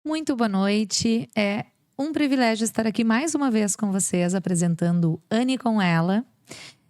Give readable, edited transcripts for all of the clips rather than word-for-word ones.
Muito boa noite. É um privilégio estar aqui mais uma vez com vocês, apresentando Anne com ela.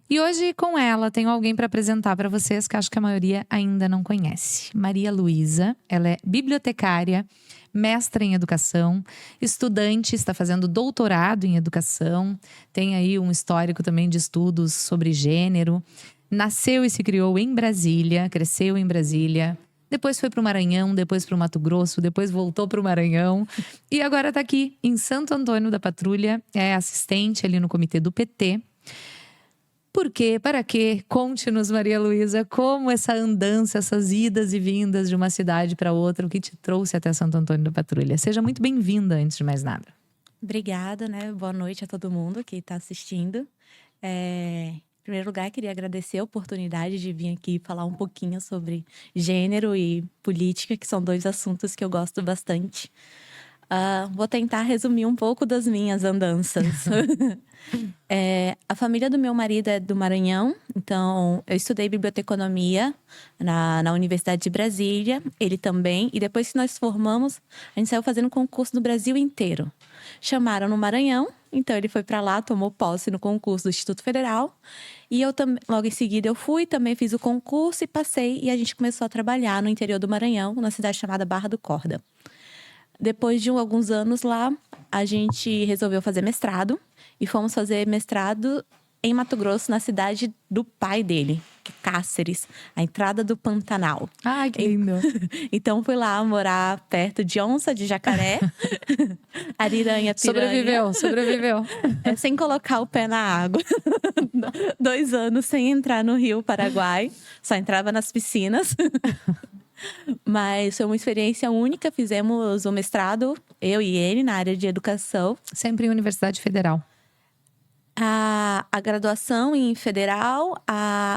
E hoje, com ela, tenho alguém para apresentar para vocês que acho que a maioria ainda não conhece. Maria Luísa, ela é bibliotecária, mestra em educação, estudante, está fazendo doutorado em educação, tem aí um histórico também de estudos sobre gênero. Nasceu e se criou em Brasília, cresceu em Brasília. Depois foi para o Maranhão, depois para o Mato Grosso, depois voltou para o Maranhão. E agora está aqui em Santo Antônio da Patrulha, é assistente ali no comitê do PT. Por quê? Para quê? Conte-nos, Maria Luísa, como essa andança, essas idas e vindas de uma cidade para outra, o que te trouxe até Santo Antônio da Patrulha. Seja muito bem-vinda, antes de mais nada. Obrigada, né? Boa noite a todo mundo que está assistindo. Em primeiro lugar, queria agradecer a oportunidade de vir aqui falar um pouquinho sobre gênero e política, que são dois assuntos que eu gosto bastante. Vou tentar resumir um pouco das minhas andanças. A família do meu marido é do Maranhão, então eu estudei biblioteconomia na Universidade de Brasília, ele também. E depois que nós formamos, a gente saiu fazendo concurso no Brasil inteiro. Chamaram no Maranhão, então ele foi para lá, tomou posse no concurso do Instituto Federal. E eu também, logo em seguida eu fui, também fiz o concurso e passei. E a gente começou a trabalhar no interior do Maranhão, numa cidade chamada Barra do Corda. Depois de alguns anos lá, a gente resolveu fazer mestrado. E fomos fazer mestrado em Mato Grosso, na cidade do pai dele, que é Cáceres, a entrada do Pantanal. Ai, que lindo! Então, fui lá morar perto de onça, de jacaré, ariranha, piranha. Sobreviveu. Sem colocar o pé na água. 2 anos sem entrar no Rio Paraguai. Só entrava nas piscinas. Mas foi uma experiência única. Fizemos o mestrado, eu e ele, na área de educação. Sempre em Universidade Federal. A graduação em federal,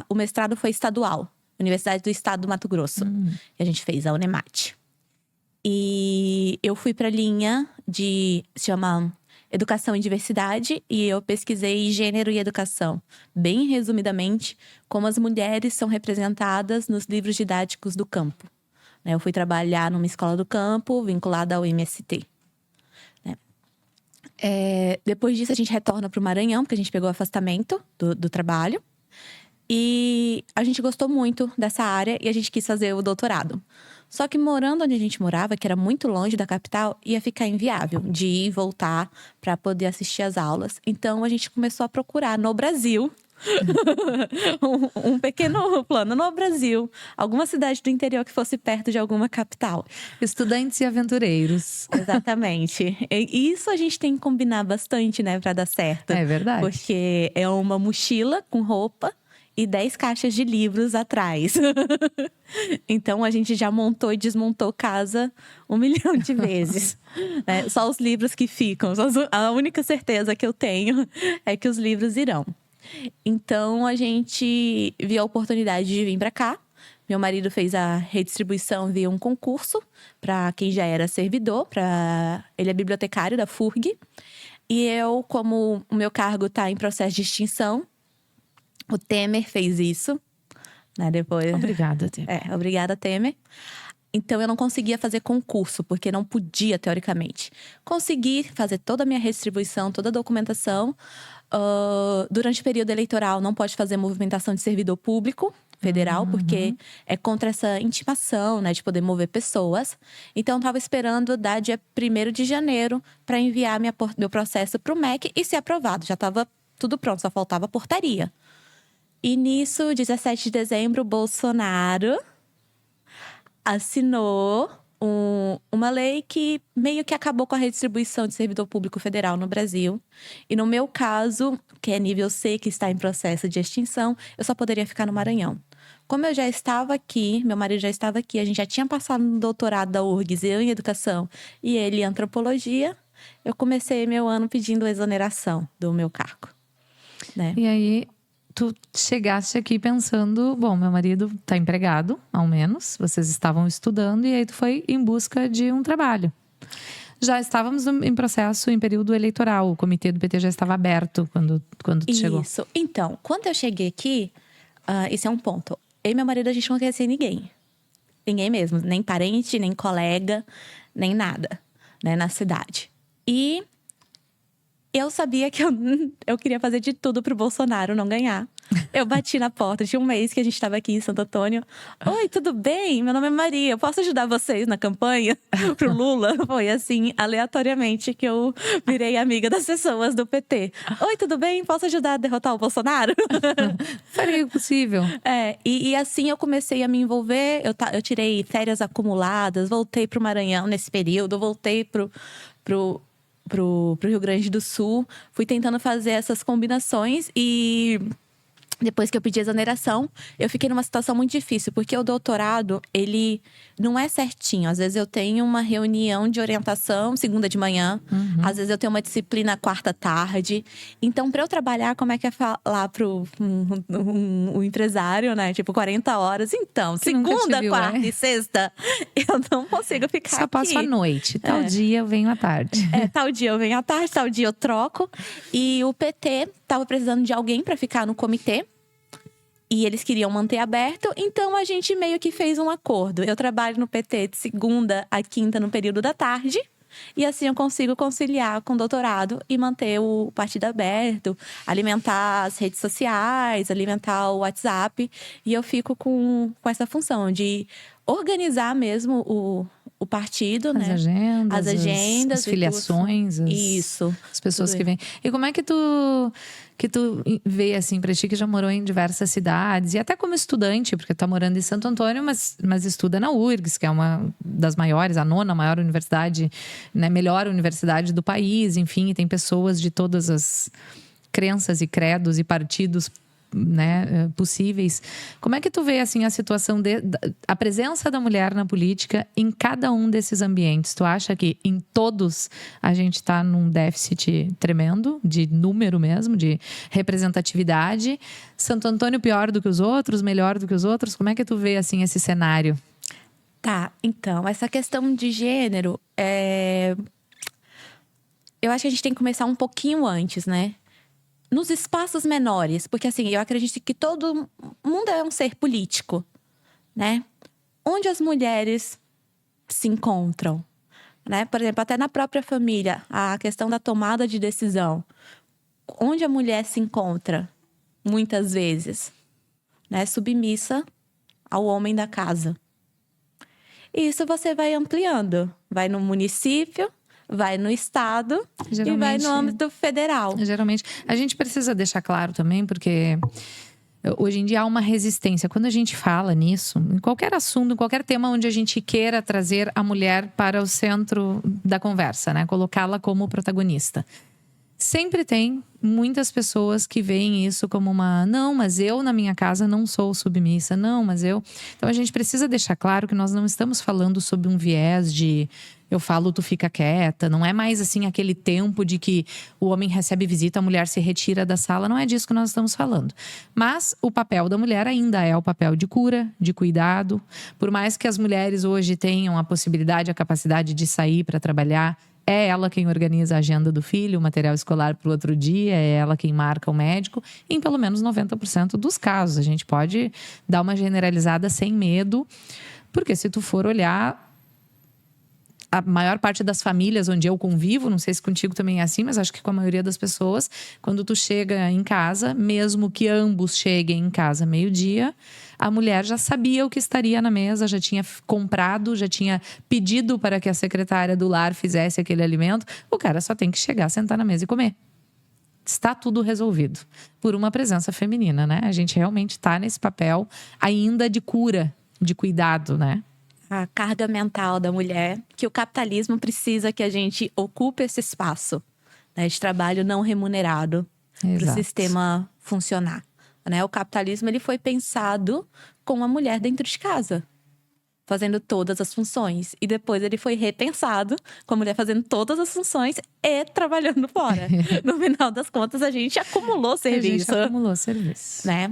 o mestrado foi estadual. Universidade do Estado do Mato Grosso. Que a gente fez, a Unemate. E eu fui para a linha se chama Educação e Diversidade. E eu pesquisei gênero e educação. Bem resumidamente, como as mulheres são representadas nos livros didáticos do campo. Eu fui trabalhar numa escola do campo, vinculada ao MST. Depois disso, a gente retorna para o Maranhão, porque a gente pegou afastamento do trabalho. E a gente gostou muito dessa área e a gente quis fazer o doutorado. Só que morando onde a gente morava, que era muito longe da capital, ia ficar inviável de ir e voltar para poder assistir às aulas. Então, a gente começou a procurar no Brasil um pequeno plano no Brasil, alguma cidade do interior que fosse perto de alguma capital. Estudantes e aventureiros. Exatamente. E isso a gente tem que combinar bastante, né, para dar certo. É verdade. Porque é uma mochila com roupa e 10 caixas de livros atrás. Então, a gente já montou e desmontou casa 1 milhão de vezes. Só os livros que ficam. A única certeza que eu tenho é que os livros irão. Então, a gente viu a oportunidade de vir para cá. Meu marido fez a redistribuição via um concurso para quem já era servidor. Ele é bibliotecário da FURG. E eu, como o meu cargo está em processo de extinção, o Temer fez isso. Depois... Obrigada, Temer. Obrigada, Temer. Então, eu não conseguia fazer concurso, porque não podia, teoricamente. Consegui fazer toda a minha redistribuição, toda a documentação. Durante o período eleitoral, não pode fazer movimentação de servidor público federal, porque é contra essa intimação, de poder mover pessoas. Então, eu estava esperando dar dia 1º de janeiro para enviar meu processo para o MEC e ser aprovado. Já estava tudo pronto, só faltava a portaria. E nisso, 17 de dezembro, Bolsonaro assinou uma lei que meio que acabou com a redistribuição de servidor público federal no Brasil. E no meu caso, que é nível C, que está em processo de extinção, eu só poderia ficar no Maranhão. Como eu já estava aqui, meu marido já estava aqui, a gente já tinha passado no doutorado da URGS, eu em educação e ele em antropologia, eu comecei meu ano pedindo exoneração do meu cargo. E aí, tu chegaste aqui pensando, bom, meu marido tá empregado, ao menos, vocês estavam estudando, e aí tu foi em busca de um trabalho. Já estávamos em processo, em período eleitoral, o comitê do PT já estava aberto quando tu chegou. Isso. Então, quando eu cheguei aqui, esse é um ponto. Eu e meu marido, a gente não conhecia ninguém. Ninguém mesmo, nem parente, nem colega, nem nada. né, na cidade. E eu sabia que eu queria fazer de tudo pro Bolsonaro não ganhar. Eu bati na porta, tinha um mês que a gente estava aqui em Santo Antônio. Oi, tudo bem? Meu nome é Maria, eu posso ajudar vocês na campanha pro Lula? Foi assim, aleatoriamente, que eu virei amiga das pessoas do PT. Oi, tudo bem? Posso ajudar a derrotar o Bolsonaro? Faria o possível. E assim eu comecei a me envolver. Eu tirei férias acumuladas, voltei pro Maranhão nesse período, voltei pro Rio Grande do Sul. Fui tentando fazer essas combinações e depois que eu pedi exoneração, eu fiquei numa situação muito difícil, porque o doutorado, ele não é certinho. Às vezes eu tenho uma reunião de orientação segunda de manhã, às vezes eu tenho uma disciplina quarta tarde. Então, para eu trabalhar, como é que é falar pro um empresário, né? Tipo, 40 horas. Então, Que nunca te segunda, viu, quarta e sexta, eu não consigo ficar Só aqui. passo à noite. Tal dia eu venho à tarde. Tal dia eu venho à tarde, tal dia eu troco. E o PT estava precisando de alguém para ficar no comitê. E eles queriam manter aberto, então a gente meio que fez um acordo. Eu trabalho no PT de segunda a quinta no período da tarde. E assim eu consigo conciliar com o doutorado e manter o partido aberto, alimentar as redes sociais, alimentar o WhatsApp. E eu fico com essa função de organizar mesmo o partido, As né? agendas, as filiações, Isso. As pessoas que vêm. E como é que tu vê, assim, pra ti que já morou em diversas cidades, e até como estudante, porque tu tá morando em Santo Antônio, mas estuda na URGS, que é uma das maiores, a nona maior universidade, né, melhor universidade do país, enfim, e tem pessoas de todas as crenças e credos e partidos, né, possíveis. Como é que tu vê, assim, a situação a presença da mulher na política em cada um desses ambientes? Tu acha que em todos a gente está num déficit tremendo de número mesmo, de representatividade? Santo Antônio pior do que os outros, melhor do que os outros? Como é que tu vê, assim, esse cenário? Tá, então, essa questão de gênero, eu acho que a gente tem que começar um pouquinho antes, né? Nos espaços menores, porque assim, eu acredito que todo mundo é um ser político, né? Onde as mulheres se encontram, né? Por exemplo, até na própria família, a questão da tomada de decisão. Onde a mulher se encontra, muitas vezes, né? Submissa ao homem da casa. E isso você vai ampliando. Vai no município, vai no estado e vai no âmbito federal. Geralmente. A gente precisa deixar claro também, porque hoje em dia há uma resistência. Quando a gente fala nisso, em qualquer assunto, em qualquer tema onde a gente queira trazer a mulher para o centro da conversa, né? Colocá-la como protagonista. Sempre tem muitas pessoas que veem isso como não, mas eu na minha casa não sou submissa, não, mas eu... Então a gente precisa deixar claro que nós não estamos falando sobre um viés de eu falo, tu fica quieta. Não é mais assim aquele tempo de que o homem recebe visita, a mulher se retira da sala. Não é disso que nós estamos falando. Mas o papel da mulher ainda é o papel de cura, de cuidado. Por mais que as mulheres hoje tenham a possibilidade, a capacidade de sair para trabalhar, é ela quem organiza a agenda do filho, o material escolar para o outro dia, é ela quem marca o médico, em pelo menos 90% dos casos. A gente pode dar uma generalizada sem medo, porque se tu for olhar, a maior parte das famílias onde eu convivo, não sei se contigo também é assim, mas acho que com a maioria das pessoas, quando tu chega em casa, mesmo que ambos cheguem em casa meio-dia, a mulher já sabia o que estaria na mesa, já tinha comprado, já tinha pedido para que a secretária do lar fizesse aquele alimento. O cara só tem que chegar, sentar na mesa e comer. Está tudo resolvido por uma presença feminina, né? A gente realmente está nesse papel ainda de cura, de cuidado, né? A carga mental da mulher, que o capitalismo precisa que a gente ocupe esse espaço, né, de trabalho não remunerado para o sistema funcionar. Né? O capitalismo ele foi pensado com a mulher dentro de casa, fazendo todas as funções. E depois ele foi repensado com a mulher fazendo todas as funções e trabalhando fora. No final das contas, a gente acumulou serviço. A gente acumulou serviço. Né?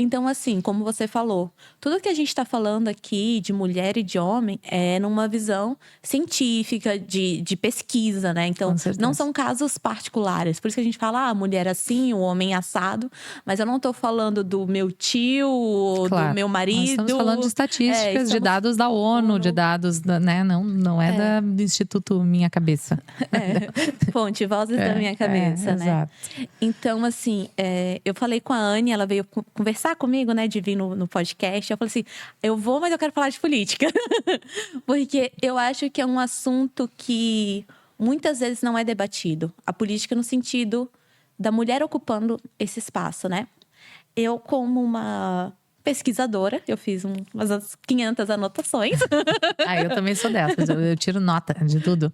Então, assim, como você falou, tudo que a gente está falando aqui de mulher e de homem é numa visão científica, de pesquisa, né? Então, Com certeza. não são casos particulares. Por isso que a gente fala, a mulher assim, o homem assado. Mas eu não estou falando do meu tio ou do meu marido. Nós estamos falando de estatísticas, de dados da ONU, de dados, né? Não é do Instituto Minha Cabeça. Fonte, vozes da minha cabeça, né? Exato. Então, assim, eu falei com a Anne, ela veio conversar comigo, né, de vir no podcast. Eu falei assim, eu vou, mas eu quero falar de política. Porque eu acho que é um assunto que muitas vezes não é debatido. A política no sentido da mulher ocupando esse espaço, né? Eu, como uma pesquisadora, eu fiz umas 500 anotações. Eu também sou dessas, eu tiro nota de tudo.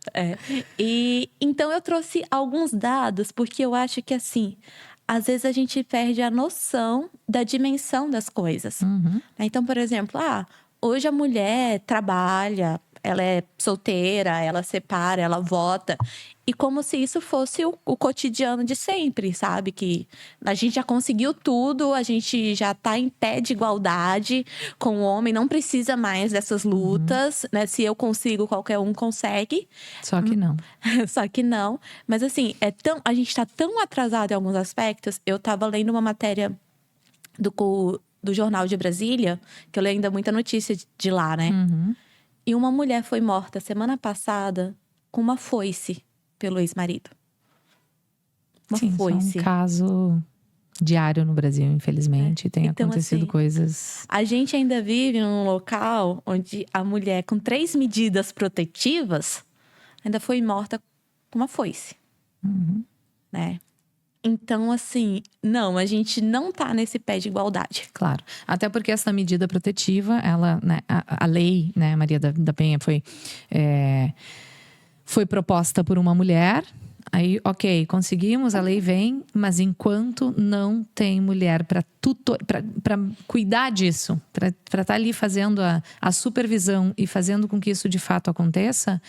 E então eu trouxe alguns dados, porque eu acho que assim, às vezes a gente perde a noção da dimensão das coisas. Então, por exemplo, hoje a mulher trabalha, ela é solteira, ela separa, ela vota. E como se isso fosse o cotidiano de sempre, sabe? Que a gente já conseguiu tudo, a gente já tá em pé de igualdade com o homem, não precisa mais dessas lutas, né? Se eu consigo, qualquer um consegue. Só que não. Só que não. Mas assim, a gente tá tão atrasado em alguns aspectos. Eu tava lendo uma matéria do Jornal de Brasília, que eu leio ainda muita notícia de lá, né? E uma mulher foi morta semana passada com uma foice pelo ex-marido. Uma foice. Isso é um caso diário no Brasil, infelizmente. Tem então, acontecido assim, coisas. A gente ainda vive num local onde a mulher, com 3 medidas protetivas, ainda foi morta com uma foice. Né? Então, assim, não, a gente não tá nesse pé de igualdade. Claro. Até porque essa medida protetiva, ela, né, a lei, né, Maria da Penha, foi proposta por uma mulher. Aí, ok, conseguimos, a lei vem, mas enquanto não tem mulher para cuidar disso, para estar ali fazendo a supervisão e fazendo com que isso de fato aconteça,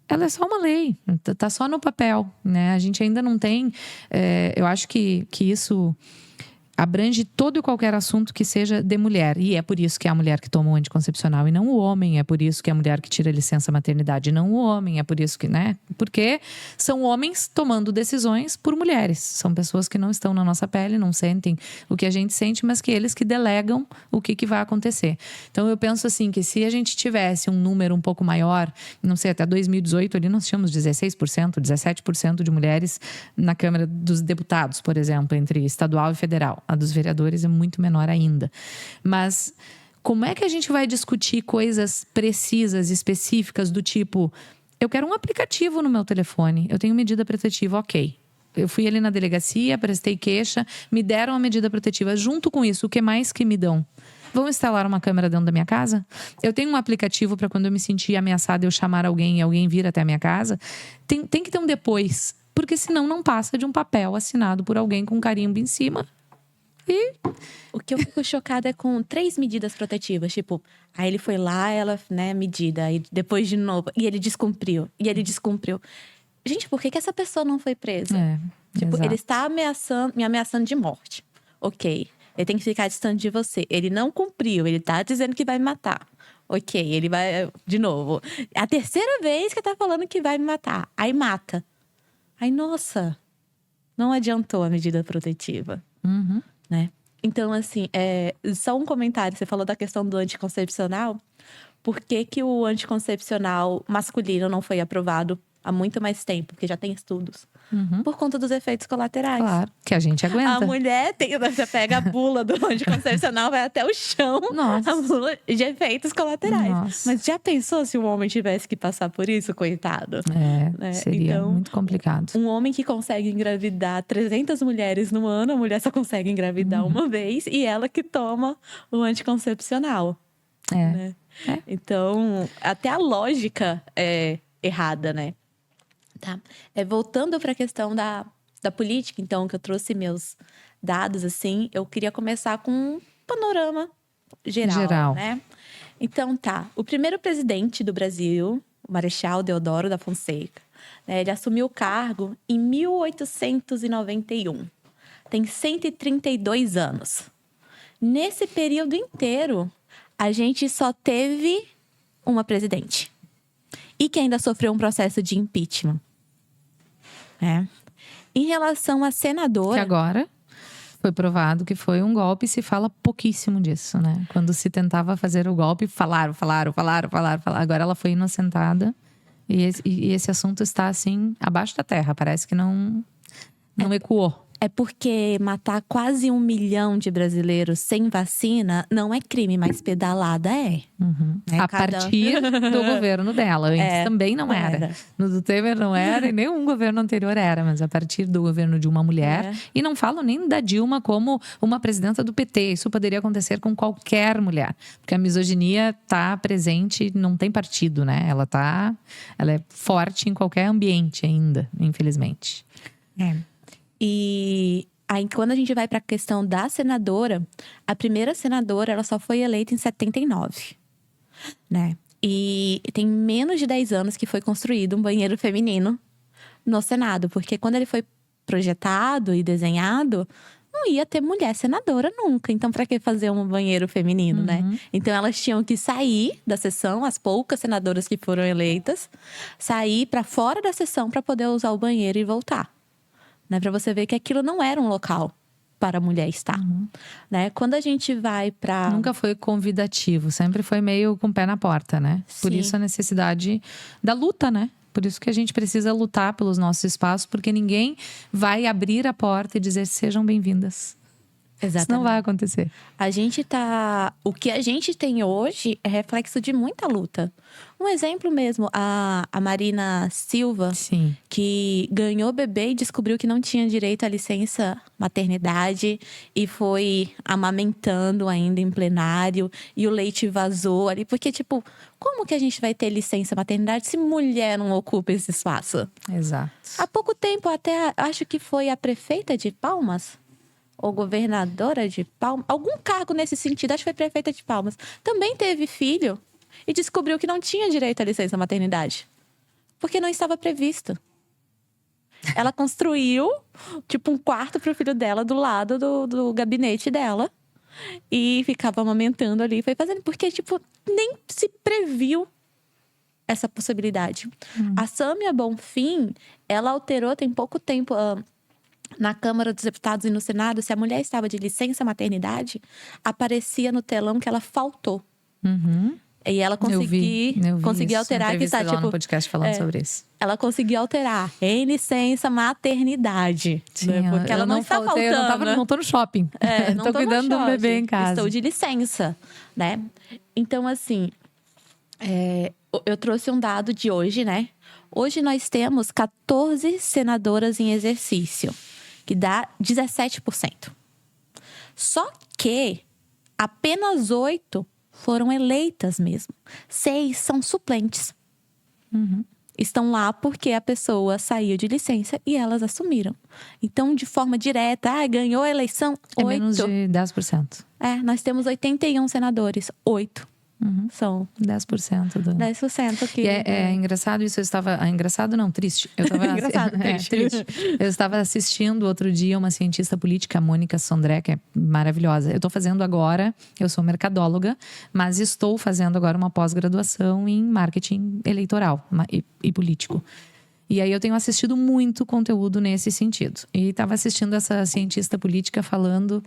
ela é só uma lei, tá só no papel, né? A gente ainda não tem. Eu acho que isso abrange todo e qualquer assunto que seja de mulher. E é por isso que é a mulher que toma o anticoncepcional e não o homem. É por isso que é a mulher que tira a licença maternidade e não o homem. É por isso que, né? Porque são homens tomando decisões por mulheres. São pessoas que não estão na nossa pele, não sentem o que a gente sente, mas que eles que delegam o que vai acontecer. Então eu penso assim, que se a gente tivesse um número um pouco maior, não sei, até 2018 ali nós tínhamos 16%, 17% de mulheres na Câmara dos Deputados, por exemplo, entre estadual e federal. A dos vereadores é muito menor ainda. Mas como é que a gente vai discutir coisas precisas, específicas, do tipo, eu quero um aplicativo no meu telefone, eu tenho medida protetiva, ok. Eu fui ali na delegacia, prestei queixa, me deram a medida protetiva. Junto com isso, o que mais que me dão? Vão instalar uma câmera dentro da minha casa? Eu tenho um aplicativo para quando eu me sentir ameaçada, eu chamar alguém e alguém vir até a minha casa? Tem que ter um depois, porque senão não passa de um papel assinado por alguém com carimbo em cima. E o que eu fico chocada é com 3 medidas protetivas. Tipo, aí ele foi lá, ela, né, medida. Aí depois de novo. E ele descumpriu. E ele descumpriu. Gente, por que essa pessoa não foi presa? Tipo, exato. Ele está me ameaçando de morte. Ok. Ele tem que ficar distante de você. Ele não cumpriu. Ele tá dizendo que vai me matar. Ok. Ele vai, de novo. É a terceira vez que tá falando que vai me matar. Aí mata. Aí, nossa. Não adiantou a medida protetiva. Né? Então, assim, só um comentário. Você falou da questão do anticoncepcional. Por que o anticoncepcional masculino não foi aprovado há muito mais tempo? Porque já tem estudos. Por conta dos efeitos colaterais. Claro, que a gente aguenta. A mulher você pega a bula do anticoncepcional, vai até o chão. Nossa. A bula de efeitos colaterais. Nossa. Mas já pensou se um homem tivesse que passar por isso, coitado? Seria então, muito complicado. Um homem que consegue engravidar 300 mulheres no ano, a mulher só consegue engravidar uma vez. E ela que toma o anticoncepcional. Né? Então, até a lógica é errada, né? Tá. Voltando para a questão da política, então, que eu trouxe meus dados, assim, eu queria começar com um panorama geral. Né? Então, tá. O primeiro presidente do Brasil, o Marechal Deodoro da Fonseca, né, ele assumiu o cargo em 1891. tem 132 anos. Nesse período inteiro, a gente só teve uma presidente. E que ainda sofreu um processo de impeachment. Em relação a senadora... Que agora foi provado que foi um golpe e se fala pouquíssimo disso, né? Quando se tentava fazer o golpe, falaram. Agora ela foi inocentada e esse assunto está, assim, abaixo da terra. Parece que não ecoou. É porque matar quase 1 milhão de brasileiros sem vacina não é crime, mas pedalada é. A partir do governo dela. Antes também não era. No do Temer não era e nenhum governo anterior era. Mas a partir do governo de uma mulher. E não falo nem da Dilma como uma presidenta do PT. Isso poderia acontecer com qualquer mulher. Porque a misoginia está presente, não tem partido, né? Ela é forte em qualquer ambiente ainda, infelizmente. E aí, quando a gente vai para a questão da senadora, a primeira senadora, ela só foi eleita em 79, né? E tem menos de 10 anos que foi construído um banheiro feminino no Senado. Porque quando ele foi projetado e desenhado, não ia ter mulher senadora nunca. Então, para que fazer um banheiro feminino, né? Então, elas tinham que sair da sessão, as poucas senadoras que foram eleitas, sair para fora da sessão para poder usar o banheiro e voltar. Né, para você ver que aquilo não era um local para a mulher estar. Né? Quando a gente vai para... Nunca foi convidativo, sempre foi meio com o pé na porta, né? Sim. Por isso a necessidade da luta, né? Por isso que a gente precisa lutar pelos nossos espaços, porque ninguém vai abrir a porta e dizer sejam bem-vindas. Exatamente. Isso não vai acontecer. O que a gente tem hoje é reflexo de muita luta. Um exemplo mesmo, a Marina Silva, Sim. que ganhou bebê e descobriu que não tinha direito à licença maternidade e foi amamentando ainda em plenário e o leite vazou ali. Porque, tipo, como que a gente vai ter licença maternidade se mulher não ocupa esse espaço? Exato. Há pouco tempo, até acho que foi a prefeita de Palmas, ou governadora de Palmas, algum cargo nesse sentido, acho que foi prefeita de Palmas, também teve filho e descobriu que não tinha direito à licença maternidade, porque não estava previsto. Ela construiu, tipo, um quarto para o filho dela do lado do gabinete dela e ficava amamentando ali, foi fazendo, porque, tipo, nem se previu essa possibilidade. A Sâmia Bonfim, ela alterou tem pouco tempo... Na Câmara dos Deputados e no Senado, se a mulher estava de licença maternidade, aparecia no telão que ela faltou. E ela conseguiu alterar que está, tipo, no podcast falando sobre isso. Ela conseguiu alterar em licença maternidade. Sim, né? Porque ela não está faltando. Eu não tô no shopping. Não tô cuidando do bebê em casa. Estou de licença, né? Então, assim, eu trouxe um dado de hoje, né? Hoje nós temos 14 senadoras em exercício, que dá 17%. Só que apenas 8 foram eleitas mesmo. 6 são suplentes. Estão lá porque a pessoa saiu de licença e elas assumiram. Então, de forma direta, ganhou a eleição, 8. Menos de 10%. Nós temos 81 senadores, 8. São 10% do... 10% que... E é engraçado isso, engraçado não, triste. Eu tava Engraçado, triste. Eu estava assistindo outro dia uma cientista política, a Mônica Sondré, que é maravilhosa. Eu estou fazendo agora, eu sou mercadóloga, mas estou fazendo agora uma pós-graduação em marketing eleitoral e político. E aí eu tenho assistido muito conteúdo nesse sentido. E estava assistindo essa cientista política falando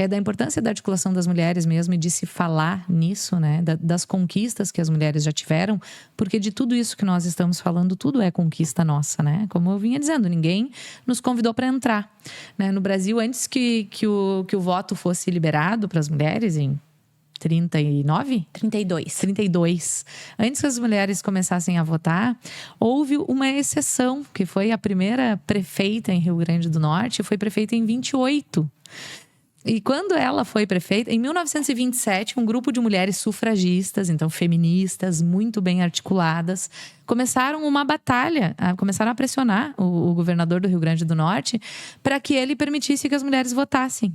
da importância da articulação das mulheres mesmo e de se falar nisso, né? Das conquistas que as mulheres já tiveram. Porque de tudo isso que nós estamos falando, tudo é conquista nossa, né? Como eu vinha dizendo, ninguém nos convidou para entrar. Né? No Brasil, antes que o voto fosse liberado para as mulheres em 39? 32. Antes que as mulheres começassem a votar, houve uma exceção, que foi a primeira prefeita em Rio Grande do Norte, foi prefeita em 28. E quando ela foi prefeita, em 1927, um grupo de mulheres sufragistas, então feministas, muito bem articuladas, começaram uma batalha, começaram a pressionar o governador do Rio Grande do Norte para que ele permitisse que as mulheres votassem.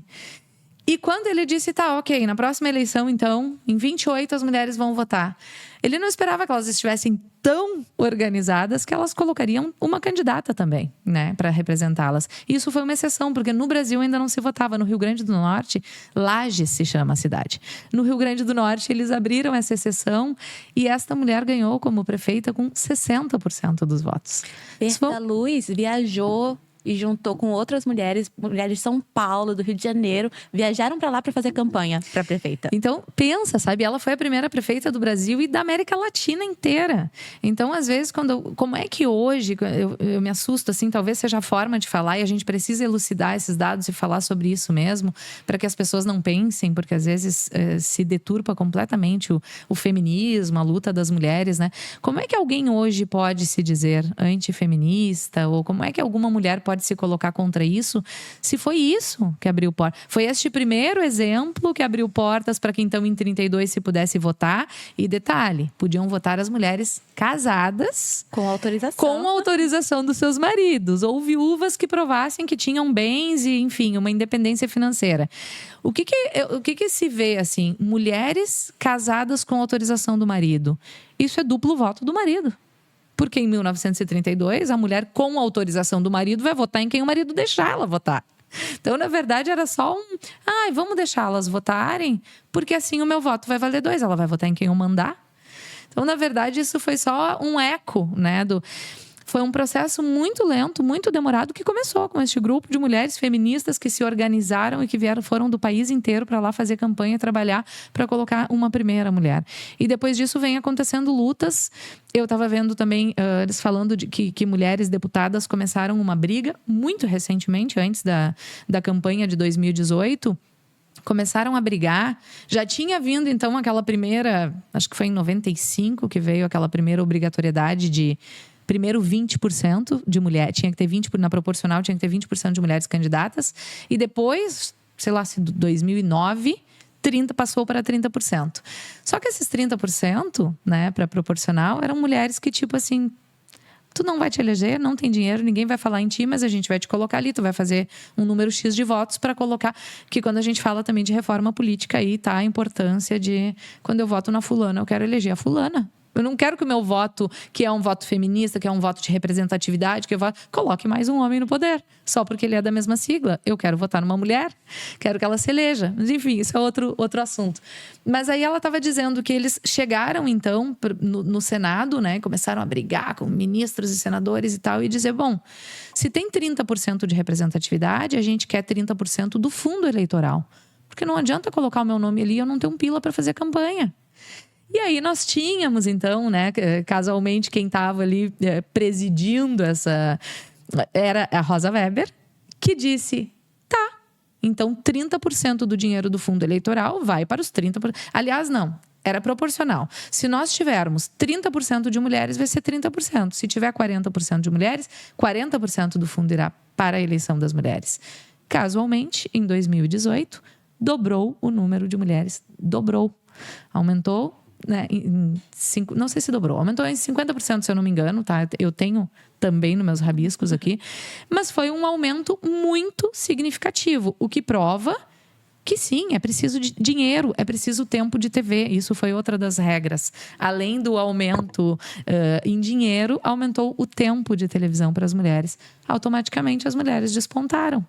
E quando ele disse, tá, ok, na próxima eleição, então, em 28 as mulheres vão votar. Ele não esperava que elas estivessem tão organizadas que elas colocariam uma candidata também, né, para representá-las. Isso foi uma exceção, porque no Brasil ainda não se votava. No Rio Grande do Norte, Lages se chama a cidade. No Rio Grande do Norte, eles abriram essa exceção e esta mulher ganhou como prefeita com 60% dos votos. Berta Luz viajou e juntou com outras mulheres de São Paulo, do Rio de Janeiro, viajaram para lá para fazer campanha para prefeita. Então, pensa, sabe? Ela foi a primeira prefeita do Brasil e da América Latina inteira. Então, às vezes, como é que hoje, eu me assusto, assim, talvez seja a forma de falar e a gente precisa elucidar esses dados e falar sobre isso mesmo, para que as pessoas não pensem, porque às vezes se deturpa completamente o feminismo, a luta das mulheres, né? Como é que alguém hoje pode se dizer antifeminista? Ou como é que alguma mulher pode se colocar contra isso, se foi isso que abriu portas. Foi este primeiro exemplo que abriu portas para que então em 32 se pudesse votar. E detalhe, podiam votar as mulheres casadas com autorização dos seus maridos, ou viúvas que provassem que tinham bens e, enfim, uma independência financeira. O que se vê assim? Mulheres casadas com autorização do marido. Isso é duplo voto do marido. Porque em 1932, a mulher, com autorização do marido, vai votar em quem o marido deixar ela votar. Então, na verdade, era só vamos deixá-las votarem, porque assim o meu voto vai valer 2. Ela vai votar em quem eu mandar. Então, na verdade, isso foi só um eco, né? Foi um processo muito lento, muito demorado, que começou com este grupo de mulheres feministas que se organizaram e que foram do país inteiro para lá fazer campanha, trabalhar para colocar uma primeira mulher. E depois disso vem acontecendo lutas. Eu estava vendo também eles falando de que mulheres deputadas começaram uma briga muito recentemente, antes da campanha de 2018. Começaram a brigar. Já tinha vindo, então, aquela primeira... Acho que foi em 95 que veio aquela primeira obrigatoriedade de... Primeiro 20% de mulheres, tinha que ter 20%, na proporcional tinha que ter 20% de mulheres candidatas. E depois, sei lá, se 2009, passou para 30%. Só que esses 30%, né, para proporcional, eram mulheres que, tipo assim, tu não vai te eleger, não tem dinheiro, ninguém vai falar em ti, mas a gente vai te colocar ali, tu vai fazer um número X de votos para colocar. Que quando a gente fala também de reforma política, aí tá a importância de, quando eu voto na fulana, eu quero eleger a fulana. Eu não quero que o meu voto, que é um voto feminista, que é um voto de representatividade, que eu coloque mais um homem no poder, só porque ele é da mesma sigla. Eu quero votar numa mulher, quero que ela se eleja. Mas, enfim, isso é outro assunto. Mas aí ela estava dizendo que eles chegaram, então, no Senado, né? Começaram a brigar com ministros e senadores e tal, e dizer, bom, se tem 30% de representatividade, a gente quer 30% do fundo eleitoral. Porque não adianta colocar o meu nome ali e eu não ter um pila para fazer campanha. E aí nós tínhamos, então, né, casualmente, quem estava ali presidindo essa... Era a Rosa Weber, que disse, tá, então 30% do dinheiro do fundo eleitoral vai para os 30%. Aliás, não, era proporcional. Se nós tivermos 30% de mulheres, vai ser 30%. Se tiver 40% de mulheres, 40% do fundo irá para a eleição das mulheres. Casualmente, em 2018, dobrou o número de mulheres. Dobrou. Aumentou... Né, não sei se dobrou, aumentou em 50%, se eu não me engano, tá? Eu tenho também nos meus rabiscos aqui, mas foi um aumento muito significativo, o que prova que sim, é preciso de dinheiro, é preciso tempo de TV. Isso foi outra das regras. Além do aumento em dinheiro, aumentou o tempo de televisão para as mulheres. Automaticamente as mulheres despontaram,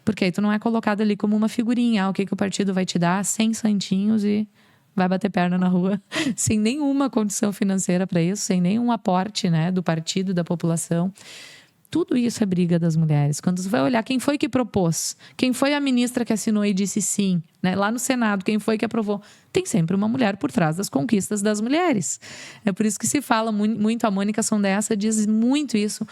porque aí tu não é colocado ali como uma figurinha. O que o partido vai te dar? 100 santinhos e vai bater perna na rua, sem nenhuma condição financeira para isso, sem nenhum aporte, né, do partido, da população. Tudo isso é briga das mulheres. Quando você vai olhar quem foi que propôs, quem foi a ministra que assinou e disse sim, né, lá no Senado, quem foi que aprovou, tem sempre uma mulher por trás das conquistas das mulheres. É por isso que se fala muito, a Mônica Sondessa diz muito isso.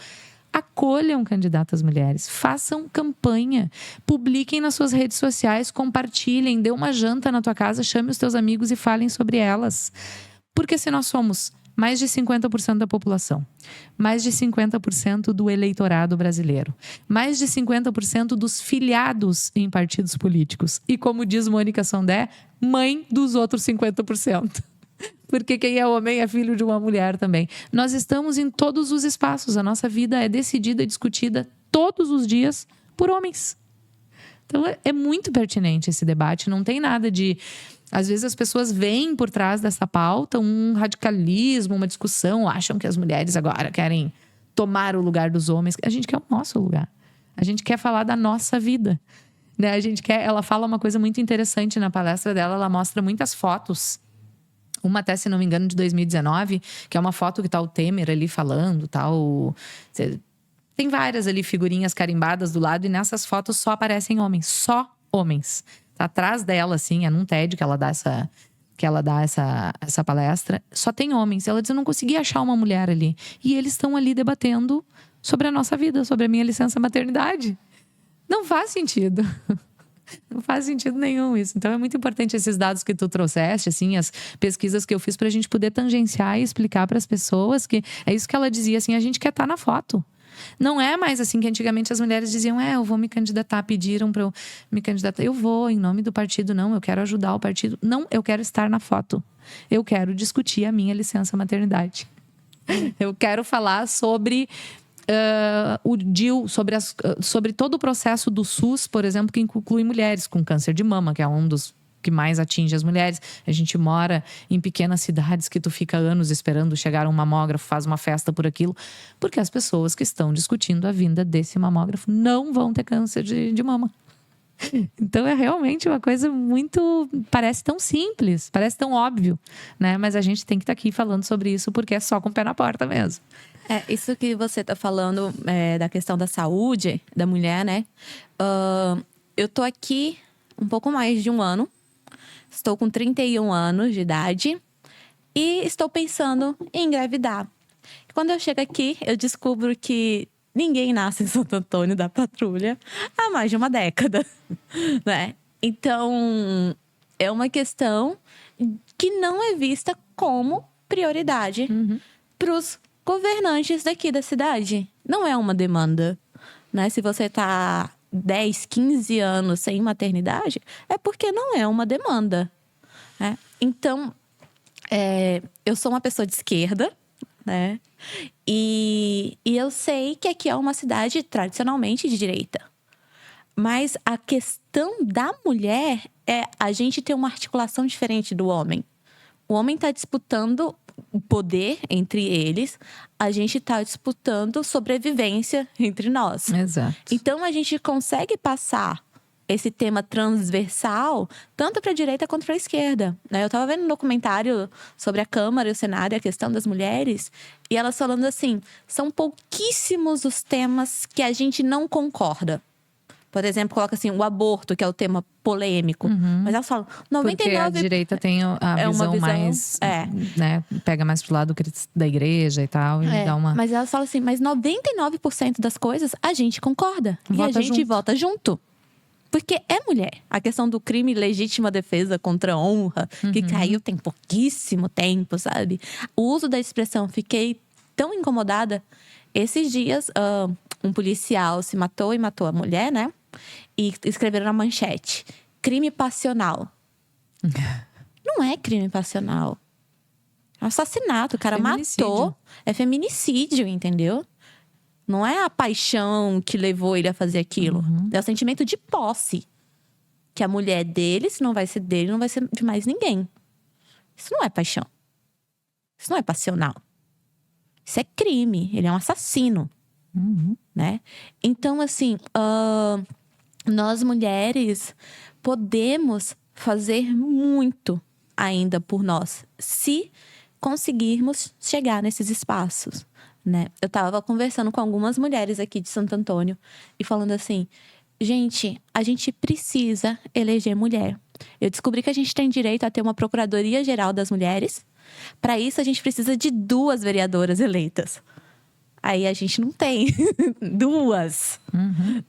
Acolham candidatas mulheres, façam campanha, publiquem nas suas redes sociais, compartilhem, dê uma janta na tua casa, chame os teus amigos e falem sobre elas. Porque se nós somos mais de 50% da população, mais de 50% do eleitorado brasileiro, mais de 50% dos filiados em partidos políticos e, como diz Mônica Sondé, mãe dos outros 50%. Porque quem é homem é filho de uma mulher também. Nós estamos em todos os espaços. A nossa vida é decidida e discutida todos os dias por homens. Então, é muito pertinente esse debate. Não tem nada de... Às vezes as pessoas veem por trás dessa pauta um radicalismo, uma discussão. Acham que as mulheres agora querem tomar o lugar dos homens. A gente quer o nosso lugar. A gente quer falar da nossa vida. Né? A gente quer... Ela fala uma coisa muito interessante na palestra dela. Ela mostra muitas fotos. Uma até, se não me engano, de 2019. Que é uma foto que tá o Temer ali falando. Tem várias ali figurinhas carimbadas do lado. E nessas fotos só aparecem homens. Só homens. Tá atrás dela, assim, é num TED que ela dá essa palestra. Só tem homens. Ela diz, eu não consegui achar uma mulher ali. E eles estão ali debatendo sobre a nossa vida. Sobre a minha licença maternidade. Não faz sentido. Não faz sentido nenhum isso. Então é muito importante esses dados que tu trouxeste, assim, as pesquisas que eu fiz pra gente poder tangenciar e explicar para as pessoas que é isso que ela dizia, assim, a gente quer estar na foto. Não é mais assim que antigamente as mulheres diziam, eu vou me candidatar, pediram para eu me candidatar. Eu vou em nome do partido, não, eu quero ajudar o partido. Não, eu quero estar na foto. Eu quero discutir a minha licença maternidade. Eu quero falar sobre o DIU, sobre todo o processo do SUS, por exemplo, que inclui mulheres com câncer de mama, que é um dos que mais atinge as mulheres. A gente mora em pequenas cidades que tu fica anos esperando chegar um mamógrafo, faz uma festa por aquilo, porque as pessoas que estão discutindo a vinda desse mamógrafo não vão ter câncer de mama. Então é realmente uma coisa muito... Parece tão simples, parece tão óbvio, né? Mas a gente tem que estar aqui falando sobre isso porque é só com o pé na porta mesmo. Isso que você tá falando da questão da saúde da mulher, né? Eu tô aqui um pouco mais de um ano. Estou com 31 anos de idade e estou pensando em engravidar. Quando eu chego aqui, eu descubro que ninguém nasce em Santo Antônio da Patrulha há mais de uma década, né? Então, é uma questão que não é vista como prioridade para os governantes daqui da cidade. Não é uma demanda, né? Se você tá 10, 15 anos sem maternidade, é porque não é uma demanda, né? Então, eu sou uma pessoa de esquerda, né? E eu sei que aqui é uma cidade tradicionalmente de direita. Mas a questão da mulher é a gente ter uma articulação diferente do homem. O homem está disputando o poder entre eles, a gente está disputando sobrevivência entre nós. Exato. Então, a gente consegue passar esse tema transversal tanto para a direita quanto para a esquerda, né? Eu estava vendo um documentário sobre a Câmara e o Senado e a questão das mulheres, e elas falando assim, são pouquíssimos os temas que a gente não concorda. Por exemplo, coloca assim, o aborto, que é o tema polêmico. Mas elas falam, 99%... Porque a direita tem a visão mais... né, pega mais pro lado da igreja e tal. E dá uma... Mas elas falam assim, mas 99% das coisas a gente concorda. E a gente vota junto. Porque é mulher. A questão do crime legítima defesa contra a honra, que caiu tem pouquíssimo tempo, sabe? O uso da expressão, fiquei tão incomodada. Esses dias, um policial se matou e matou a mulher, né? E escreveram na manchete, crime passional. Não é crime passional. É assassinato, o cara matou. É feminicídio, entendeu? Não é a paixão que levou ele a fazer aquilo. É o sentimento de posse. Que a mulher dele, se não vai ser dele, não vai ser de mais ninguém. Isso não é paixão. Isso não é passional. Isso é crime. Ele é um assassino. Né? Então, assim, nós mulheres podemos fazer muito ainda por nós, se conseguirmos chegar nesses espaços, né? Eu tava conversando com algumas mulheres aqui de Santo Antônio e falando assim, gente, a gente precisa eleger mulher. Eu descobri que a gente tem direito a ter uma Procuradoria-Geral das Mulheres. Para isso, a gente precisa de 2 vereadoras eleitas. Aí a gente não tem 2.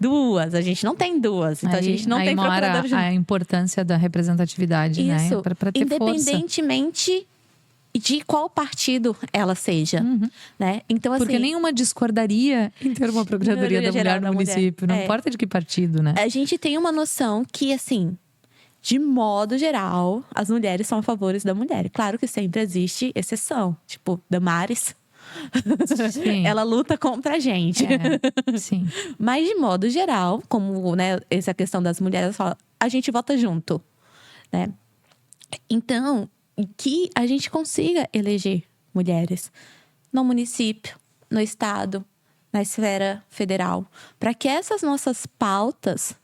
2. A gente não tem 2. Então a gente não tem procurador. A importância da representatividade, isso, né? Pra ter independentemente de qual partido ela seja. Né? Então, assim, porque nenhuma discordaria em ter uma Procuradoria da Mulher no município. Não importa de que partido, né? A gente tem uma noção que, assim, de modo geral, as mulheres são a favor da mulher. Claro que sempre existe exceção. Tipo, Damares, Sim. Ela luta contra a gente. Sim. Mas, de modo geral, como, né, essa questão das mulheres, fala, a gente vota junto, né? Então, que a gente consiga eleger mulheres no município, no estado, na esfera federal, para que essas nossas pautas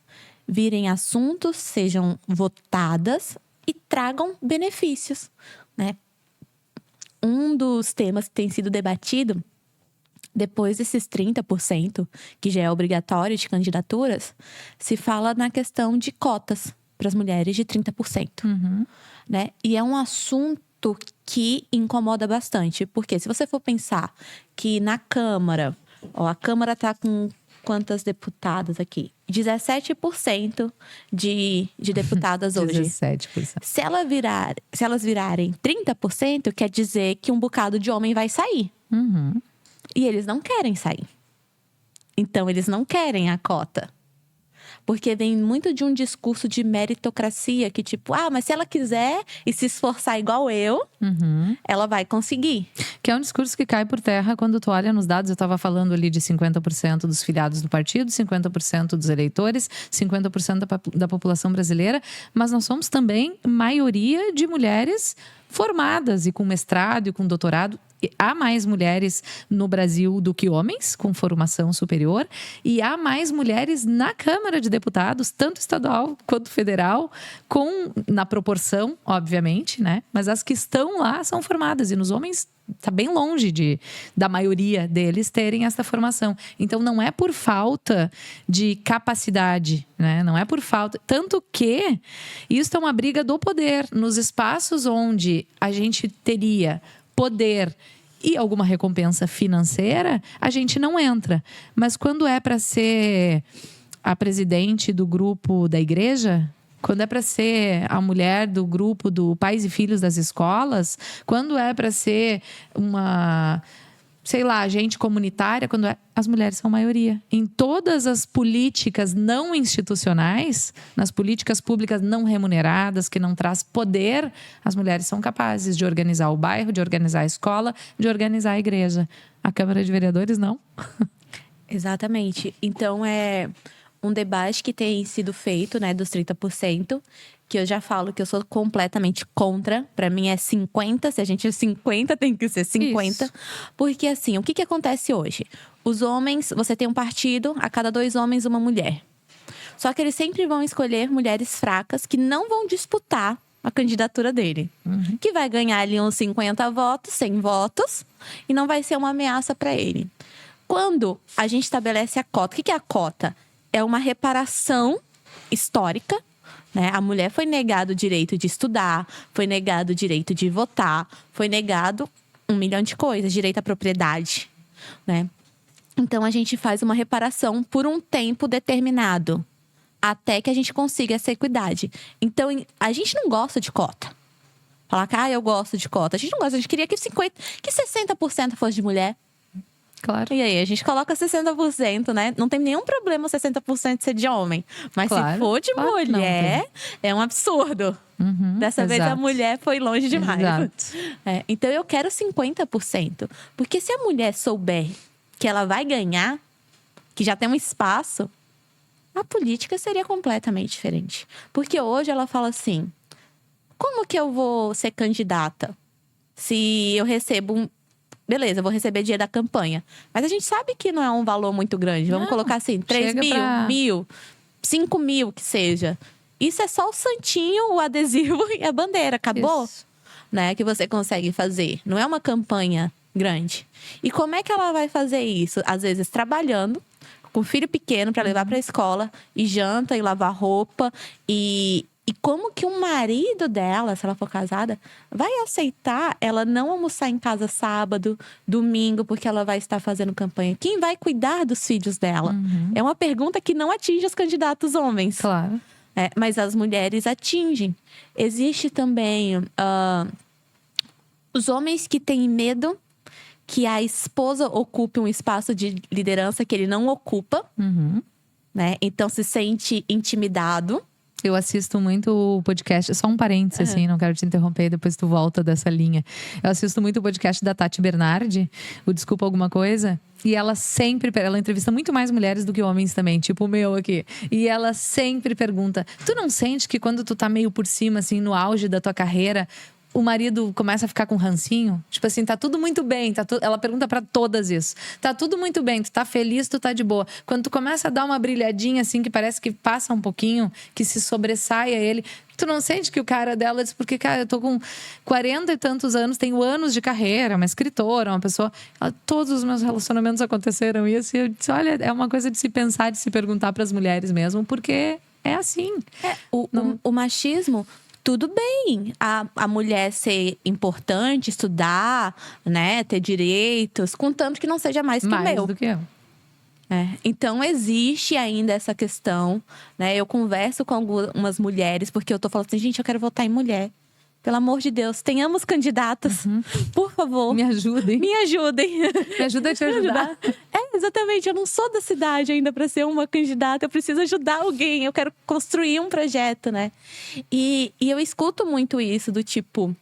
virem assuntos, sejam votadas e tragam benefícios, né? Um dos temas que tem sido debatido, depois desses 30%, que já é obrigatório de candidaturas, se fala na questão de cotas para as mulheres de 30%. Né? E é um assunto que incomoda bastante, porque se você for pensar que na Câmara, a Câmara está com quantas deputadas aqui? 17% de deputadas hoje. 17%. Se elas virarem 30%, quer dizer que um bocado de homem vai sair. E eles não querem sair. Então, eles não querem a cota. Porque vem muito de um discurso de meritocracia, que tipo, mas se ela quiser e se esforçar igual eu, ela vai conseguir. Que é um discurso que cai por terra quando tu olha nos dados. Eu estava falando ali de 50% dos filiados do partido, 50% dos eleitores, 50% da população brasileira. Mas nós somos também maioria de mulheres formadas e com mestrado e com doutorado. Há mais mulheres no Brasil do que homens com formação superior, e há mais mulheres na Câmara de Deputados, tanto estadual quanto federal, na proporção, obviamente, né? Mas as que estão lá são formadas, e nos homens está bem longe da maioria deles terem essa formação. Então, não é por falta de capacidade, né? Não é por falta... Tanto que isso é uma briga do poder. Nos espaços onde a gente teria poder e alguma recompensa financeira, a gente não entra. Mas quando é para ser a presidente do grupo da igreja... Quando é para ser a mulher do grupo do pais e filhos das escolas, quando é para ser uma, agente comunitária, as mulheres são maioria. Em todas as políticas não institucionais, nas políticas públicas não remuneradas, que não traz poder, as mulheres são capazes de organizar o bairro, de organizar a escola, de organizar a igreja. A Câmara de Vereadores, não. Exatamente. Então, um debate que tem sido feito, né, dos 30%, que eu já falo que eu sou completamente contra. Para mim é 50, se a gente é 50, tem que ser 50. Isso. Porque assim, o que acontece hoje? Os homens, você tem um partido, a cada 2 homens, uma mulher. Só que eles sempre vão escolher mulheres fracas que não vão disputar a candidatura dele. Que vai ganhar ali uns 50 votos, 100 votos, e não vai ser uma ameaça para ele. Quando a gente estabelece a cota, o que é a cota? É uma reparação histórica, né? A mulher foi negado o direito de estudar, foi negado o direito de votar, foi negado 1 milhão de coisas, direito à propriedade, né? Então, a gente faz uma reparação por um tempo determinado, até que a gente consiga essa equidade. Então, a gente não gosta de cota. Falar que, eu gosto de cota. A gente não gosta, a gente queria que 60% fosse de mulher. Claro. E aí, a gente coloca 60%, né? Não tem nenhum problema 60% ser de homem. Mas se for de mulher, é um absurdo. Dessa vez a mulher foi longe demais. Então, eu quero 50%. Porque se a mulher souber que ela vai ganhar, que já tem um espaço, a política seria completamente diferente. Porque hoje ela fala assim, como que eu vou ser candidata se eu recebo beleza, eu vou receber dinheiro da campanha. Mas a gente sabe que não é um valor muito grande. Vamos colocar assim, 3 mil, 1.000, 5 mil que seja. Isso é só o santinho, o adesivo e a bandeira. Acabou? Isso. Né? Que você consegue fazer. Não é uma campanha grande. E como é que ela vai fazer isso? Às vezes trabalhando, com filho pequeno para levar para a escola. E janta, e lavar roupa. E como que o marido dela, se ela for casada, vai aceitar ela não almoçar em casa sábado, domingo, porque ela vai estar fazendo campanha? Quem vai cuidar dos filhos dela? É uma pergunta que não atinge os candidatos homens. Claro. Mas as mulheres atingem. Existe também os homens que têm medo que a esposa ocupe um espaço de liderança que ele não ocupa. Né? Então, se sente intimidado. eu assisto muito o podcast. Só um parênteses, assim, não quero te interromper, depois tu volta dessa linha. Eu assisto muito o podcast da Tati Bernardi, o Desculpa Alguma Coisa. E ela entrevista muito mais mulheres do que homens também, tipo o meu aqui. E ela sempre pergunta: tu não sente que quando tu tá meio por cima, assim, no auge da tua carreira, o marido começa a ficar com rancinho? Tipo assim, tá tudo muito bem. Ela pergunta pra todas isso. Tá tudo muito bem, tu tá feliz, tu tá de boa. Quando tu começa a dar uma brilhadinha, assim, que parece que passa um pouquinho, que se sobressaia ele, tu não sente que o cara dela diz, porque, cara, eu tô com 40 e tantos anos, tenho anos de carreira, uma escritora, uma pessoa. Todos os meus relacionamentos aconteceram isso. E eu disse, olha, é uma coisa de se pensar, de se perguntar pras mulheres mesmo, porque é assim. O machismo. Tudo bem a mulher ser importante, estudar, né, ter direitos, contanto que não seja mais que o meu. Mais do que eu. Então, existe ainda essa questão, né? Eu converso com algumas mulheres, porque eu tô falando assim, gente, eu quero votar em mulher. Pelo amor de Deus, tenhamos candidatas, por favor. Me ajudem. Me ajudem. Me ajuda a te ajudar. Exatamente. Eu não sou da cidade ainda para ser uma candidata. Eu preciso ajudar alguém. Eu quero construir um projeto, né? E eu escuto muito isso do tipo...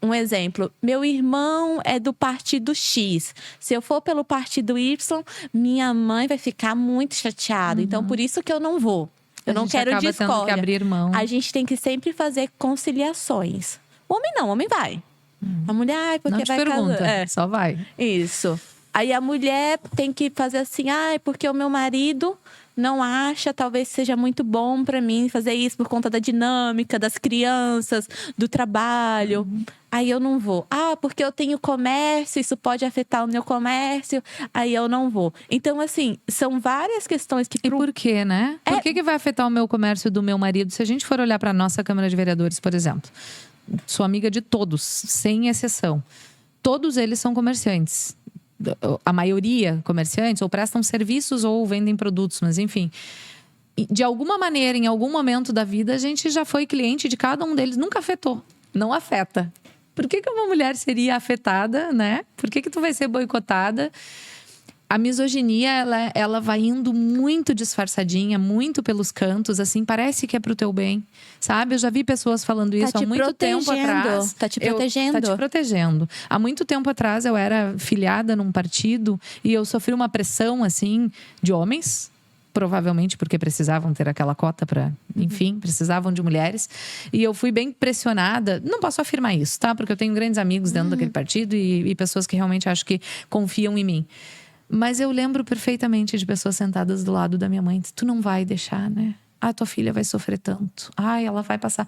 um exemplo. Meu irmão é do partido X. Se eu for pelo partido Y, minha mãe vai ficar muito chateada. Então, por isso que eu não vou. Eu não quero discórdia. Tendo que abrir mão. A gente tem que sempre fazer conciliações. O homem não, o homem vai. A mulher, porque não te vai pergunta, casar. só vai. Isso. Aí a mulher tem que fazer assim, porque o meu marido não acha, talvez seja muito bom para mim fazer isso por conta da dinâmica, das crianças, do trabalho. Aí eu não vou. Porque eu tenho comércio, isso pode afetar o meu comércio, aí eu não vou. Então, assim, são várias questões que... E por quê, né? Por que vai afetar o meu comércio do meu marido? Se a gente for olhar para a nossa Câmara de Vereadores, por exemplo, sou amiga de todos, sem exceção. Todos eles são comerciantes. A maioria comerciantes ou prestam serviços ou vendem produtos, mas enfim, de alguma maneira, em algum momento da vida, a gente já foi cliente de cada um deles, nunca afetou, não afeta. Por que uma mulher seria afetada, né? Por que tu vai ser boicotada? A misoginia, ela vai indo muito disfarçadinha, muito pelos cantos, assim, parece que é pro teu bem, sabe? Eu já vi pessoas falando isso há muito tempo atrás. Tá te protegendo. Tá te protegendo. Há muito tempo atrás, eu era filiada num partido e eu sofri uma pressão, assim, de homens, provavelmente porque precisavam ter aquela cota para, enfim, precisavam de mulheres. E eu fui bem pressionada. Não posso afirmar isso, tá? Porque eu tenho grandes amigos dentro daquele partido e pessoas que realmente acho que confiam em mim. Mas eu lembro perfeitamente de pessoas sentadas do lado da minha mãe. Tu não vai deixar, né? Tua filha vai sofrer tanto. Ela vai passar.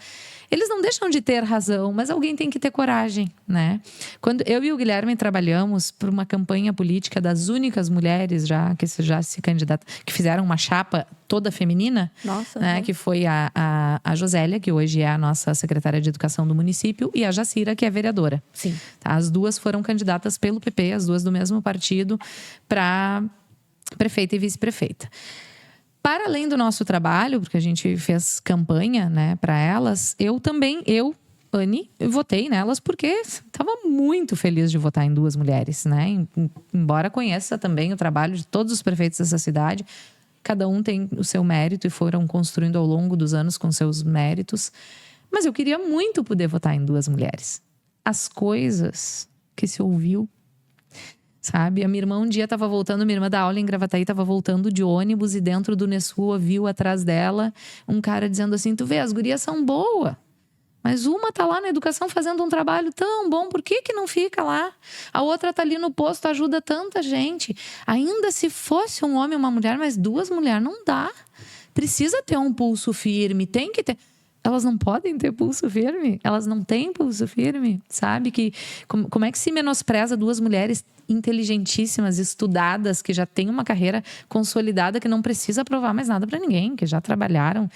Eles não deixam de ter razão, mas alguém tem que ter coragem, né? Quando eu e o Guilherme trabalhamos por uma campanha política das únicas mulheres que já se candidatam, que fizeram uma chapa toda feminina, nossa, né? Que foi a Josélia, que hoje é a nossa secretária de educação do município, e a Jacira, que é vereadora. Sim. Tá? As duas foram candidatas pelo PP, as duas do mesmo partido, para prefeita e vice-prefeita. Para além do nosso trabalho, porque a gente fez campanha, né, para elas, Anny, votei nelas porque estava muito feliz de votar em duas mulheres, né? Embora conheça também o trabalho de todos os prefeitos dessa cidade, cada um tem o seu mérito e foram construindo ao longo dos anos com seus méritos. Mas eu queria muito poder votar em duas mulheres. As coisas que se ouviu, sabe? A minha irmã um dia estava voltando, minha irmã da aula em Gravataí estava voltando de ônibus e dentro do Nesua viu atrás dela um cara dizendo assim, tu vê, as gurias são boas, mas uma tá lá na educação fazendo um trabalho tão bom, por que não fica lá? A outra tá ali no posto, ajuda tanta gente. Ainda se fosse um homem e uma mulher, mas duas mulheres não dá. Precisa ter um pulso firme, tem que ter... Elas não podem ter pulso firme, elas não têm pulso firme, sabe? Como é que se menospreza duas mulheres inteligentíssimas, estudadas, que já têm uma carreira consolidada, que não precisa provar mais nada para ninguém, que já trabalharam,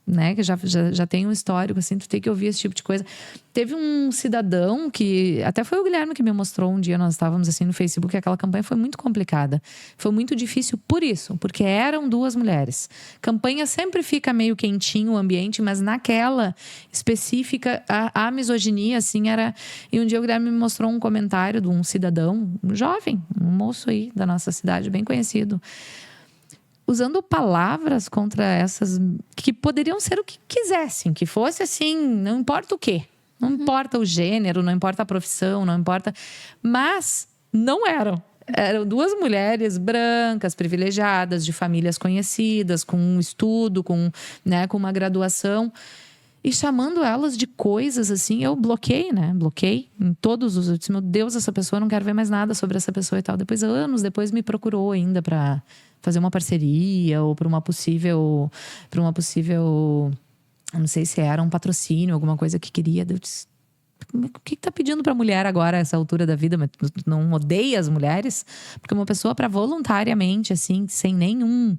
né? Que já tem um histórico, assim, tu tem que ouvir esse tipo de coisa. Teve um cidadão que... Até foi o Guilherme que me mostrou um dia, nós estávamos assim no Facebook, aquela campanha foi muito complicada. Foi muito difícil por isso, porque eram duas mulheres. Campanha sempre fica meio quentinho o ambiente, mas naquela específica, a misoginia, assim, era... E um dia o Guilherme me mostrou um comentário de um cidadão, um jovem, um moço aí da nossa cidade, bem conhecido. usando palavras contra essas que poderiam ser o que quisessem, que fosse assim, não importa o quê. Não importa o gênero, não importa a profissão, não importa. Mas não eram. Eram duas mulheres brancas, privilegiadas, de famílias conhecidas, com um estudo, com uma graduação. E chamando elas de coisas assim, eu bloqueei, né? Bloqueei em todos os... Eu disse, meu Deus, essa pessoa, não quero ver mais nada sobre essa pessoa e tal. Depois, anos depois, me procurou ainda para fazer uma parceria ou para uma possível... Eu não sei se era um patrocínio, alguma coisa que queria. Eu disse, o que tá pedindo pra mulher agora, a essa altura da vida? Mas tu não odeia as mulheres? Porque uma pessoa para voluntariamente, assim, sem nenhum...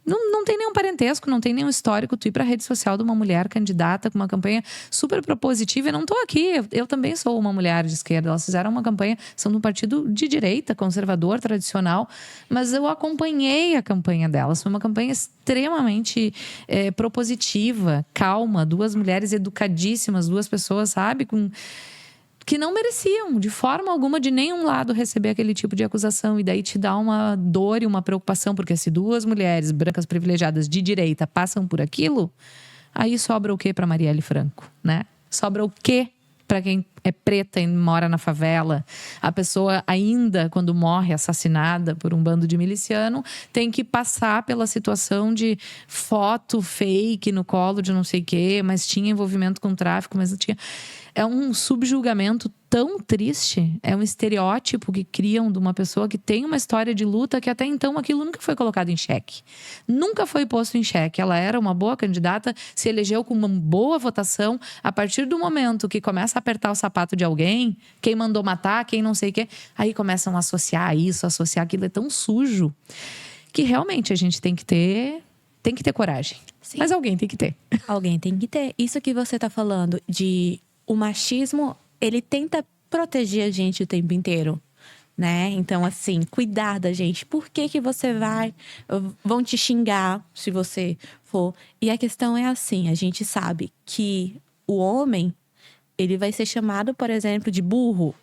Não tem nenhum parentesco, não tem nenhum histórico. Tu ir pra rede social de uma mulher candidata com uma campanha super propositiva. E não tô aqui, eu também sou uma mulher de esquerda. Elas fizeram uma campanha, são de um partido de direita, conservador, tradicional. Mas eu acompanhei a campanha delas. Foi uma campanha extremamente propositiva, calma. Duas mulheres educadíssimas, duas pessoas, sabe? Que não mereciam, de forma alguma, de nenhum lado, receber aquele tipo de acusação. E daí te dá uma dor e uma preocupação, porque se duas mulheres brancas privilegiadas de direita passam por aquilo, aí sobra o quê para Marielle Franco, né? Sobra o quê para quem é preta e mora na favela? A pessoa ainda, quando morre assassinada por um bando de miliciano, tem que passar pela situação de foto fake no colo de não sei o quê, mas tinha envolvimento com tráfico, mas não tinha... É um subjulgamento tão triste, é um estereótipo que criam de uma pessoa que tem uma história de luta que até então aquilo nunca foi colocado em xeque. Nunca foi posto em xeque. Ela era uma boa candidata, se elegeu com uma boa votação. A partir do momento que começa a apertar o sapato de alguém, quem mandou matar, quem não sei o quê, aí começam a associar isso, associar aquilo. É tão sujo que realmente a gente tem que ter coragem. Sim. Mas alguém tem que ter. Alguém tem que ter. Isso que você tá falando de... O machismo, ele tenta proteger a gente o tempo inteiro, né? Então, assim, cuidar da gente. Por que você vai? Vão te xingar se você for. E a questão é assim, a gente sabe que o homem, ele vai ser chamado, por exemplo, de burro.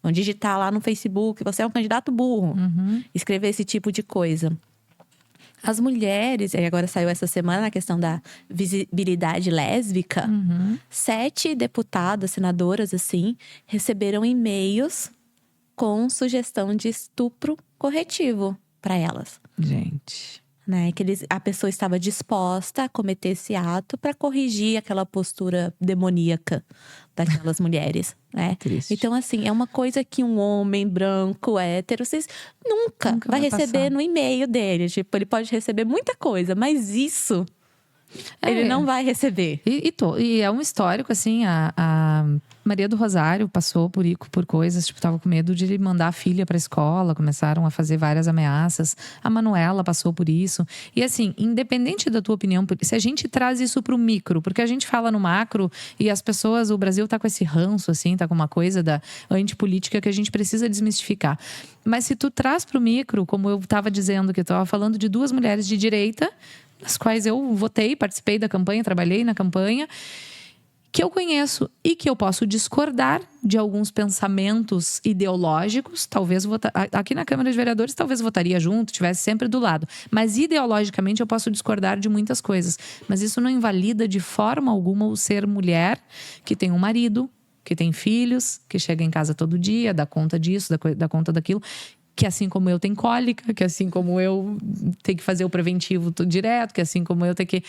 Vão digitar lá no Facebook, você é um candidato burro. Uhum. Escrever esse tipo de coisa. As mulheres, e agora saiu essa semana a questão da visibilidade lésbica. 7 deputadas, senadoras, assim, receberam e-mails com sugestão de estupro corretivo para elas. Gente. Né? Que a pessoa estava disposta a cometer esse ato para corrigir aquela postura demoníaca daquelas mulheres, né? Triste. Então, assim, é uma coisa que um homem branco, hétero, vocês nunca vai receber passar no e-mail dele. Tipo, ele pode receber muita coisa, mas isso ele não vai receber. E é um histórico, assim, a Maria do Rosário passou por coisas, tipo, tava com medo de mandar a filha pra escola, começaram a fazer várias ameaças. A Manuela passou por isso. E assim, independente da tua opinião, se a gente traz isso pro micro, porque a gente fala no macro e as pessoas, o Brasil tá com esse ranço, assim, tá com uma coisa da antipolítica que a gente precisa desmistificar. Mas se tu traz pro micro, como eu tava dizendo, que eu tava falando de duas mulheres de direita, as quais eu votei, participei da campanha, trabalhei na campanha, que eu conheço e que eu posso discordar de alguns pensamentos ideológicos, talvez aqui na Câmara de Vereadores talvez votaria junto, estivesse sempre do lado, mas ideologicamente eu posso discordar de muitas coisas, mas isso não invalida de forma alguma o ser mulher que tem um marido, que tem filhos, que chega em casa todo dia, dá conta disso, dá conta daquilo, que assim como eu tenho cólica, que assim como eu tenho que fazer o preventivo direto, que assim como eu tenho que...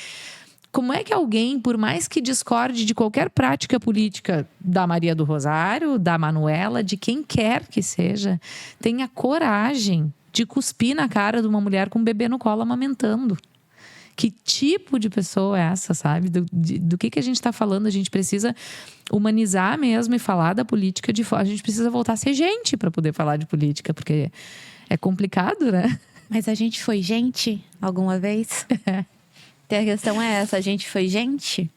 Como é que alguém, por mais que discorde de qualquer prática política da Maria do Rosário, da Manuela, de quem quer que seja, tenha coragem de cuspir na cara de uma mulher com um bebê no colo amamentando? Que tipo de pessoa é essa, sabe? Do que a gente está falando? A gente precisa humanizar mesmo e falar da política de forma... A gente precisa voltar a ser gente para poder falar de política, porque é complicado, né? Mas a gente foi gente alguma vez? A questão é essa, a gente foi gente?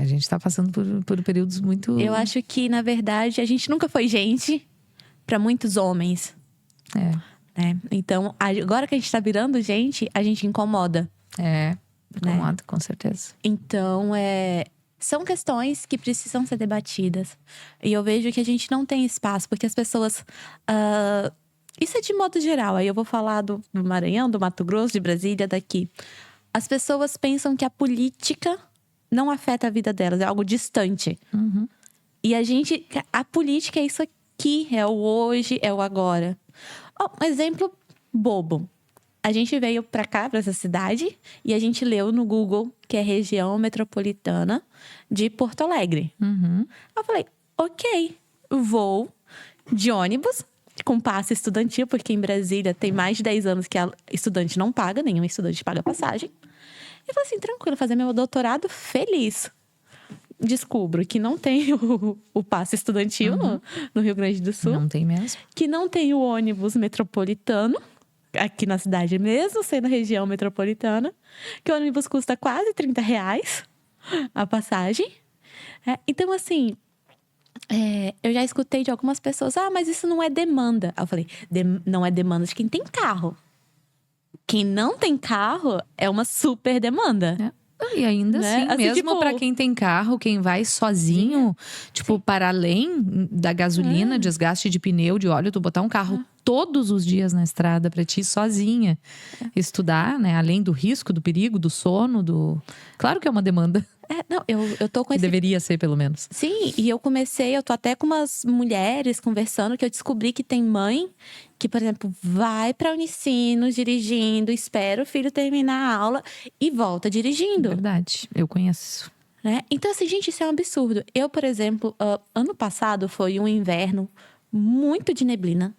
A gente está passando por períodos muito... Eu acho que, na verdade, a gente nunca foi gente para muitos homens. Né? Então, agora que a gente tá virando gente, a gente incomoda. Incomoda, né? Com certeza. Então, são questões que precisam ser debatidas. E eu vejo que a gente não tem espaço, porque as pessoas isso é de modo geral. Aí eu vou falar do Maranhão, do Mato Grosso, de Brasília, daqui. As pessoas pensam que a política não afeta a vida delas, é algo distante. Uhum. E a política é isso aqui, é o hoje, é o agora. Um exemplo bobo. A gente veio pra cá, pra essa cidade, e a gente leu no Google que é região metropolitana de Porto Alegre. Uhum. Eu falei, ok, vou de ônibus, com passe estudantil, porque em Brasília tem mais de 10 anos que a estudante não paga, nenhum estudante paga passagem. E falei assim, tranquilo, fazer meu doutorado feliz. Descubro que não tem o passe estudantil no Rio Grande do Sul. Não tem mesmo. Que não tem o ônibus metropolitano, aqui na cidade mesmo, sendo região metropolitana. Que o ônibus custa quase R$30 a passagem. Então, assim, eu já escutei de algumas pessoas, mas isso não é demanda. Eu falei, não é demanda de quem tem carro. Quem não tem carro é uma super demanda. E ainda assim, mesmo tipo, para quem tem carro, quem vai sozinho, tipo, para além da gasolina, desgaste de pneu, de óleo, tu botar um carro todos os dias na estrada para ti sozinha, estudar, né? Além do risco, do perigo, do sono, Claro que é uma demanda. Não, eu tô com esse... Deveria ser, pelo menos. Sim, e eu tô até com umas mulheres conversando, que eu descobri que tem mãe que, por exemplo, vai pra Unicinos dirigindo, espera o filho terminar a aula e volta dirigindo. Verdade, eu conheço. Então, assim, gente, isso é um absurdo. Eu, por exemplo, ano passado foi um inverno muito de neblina,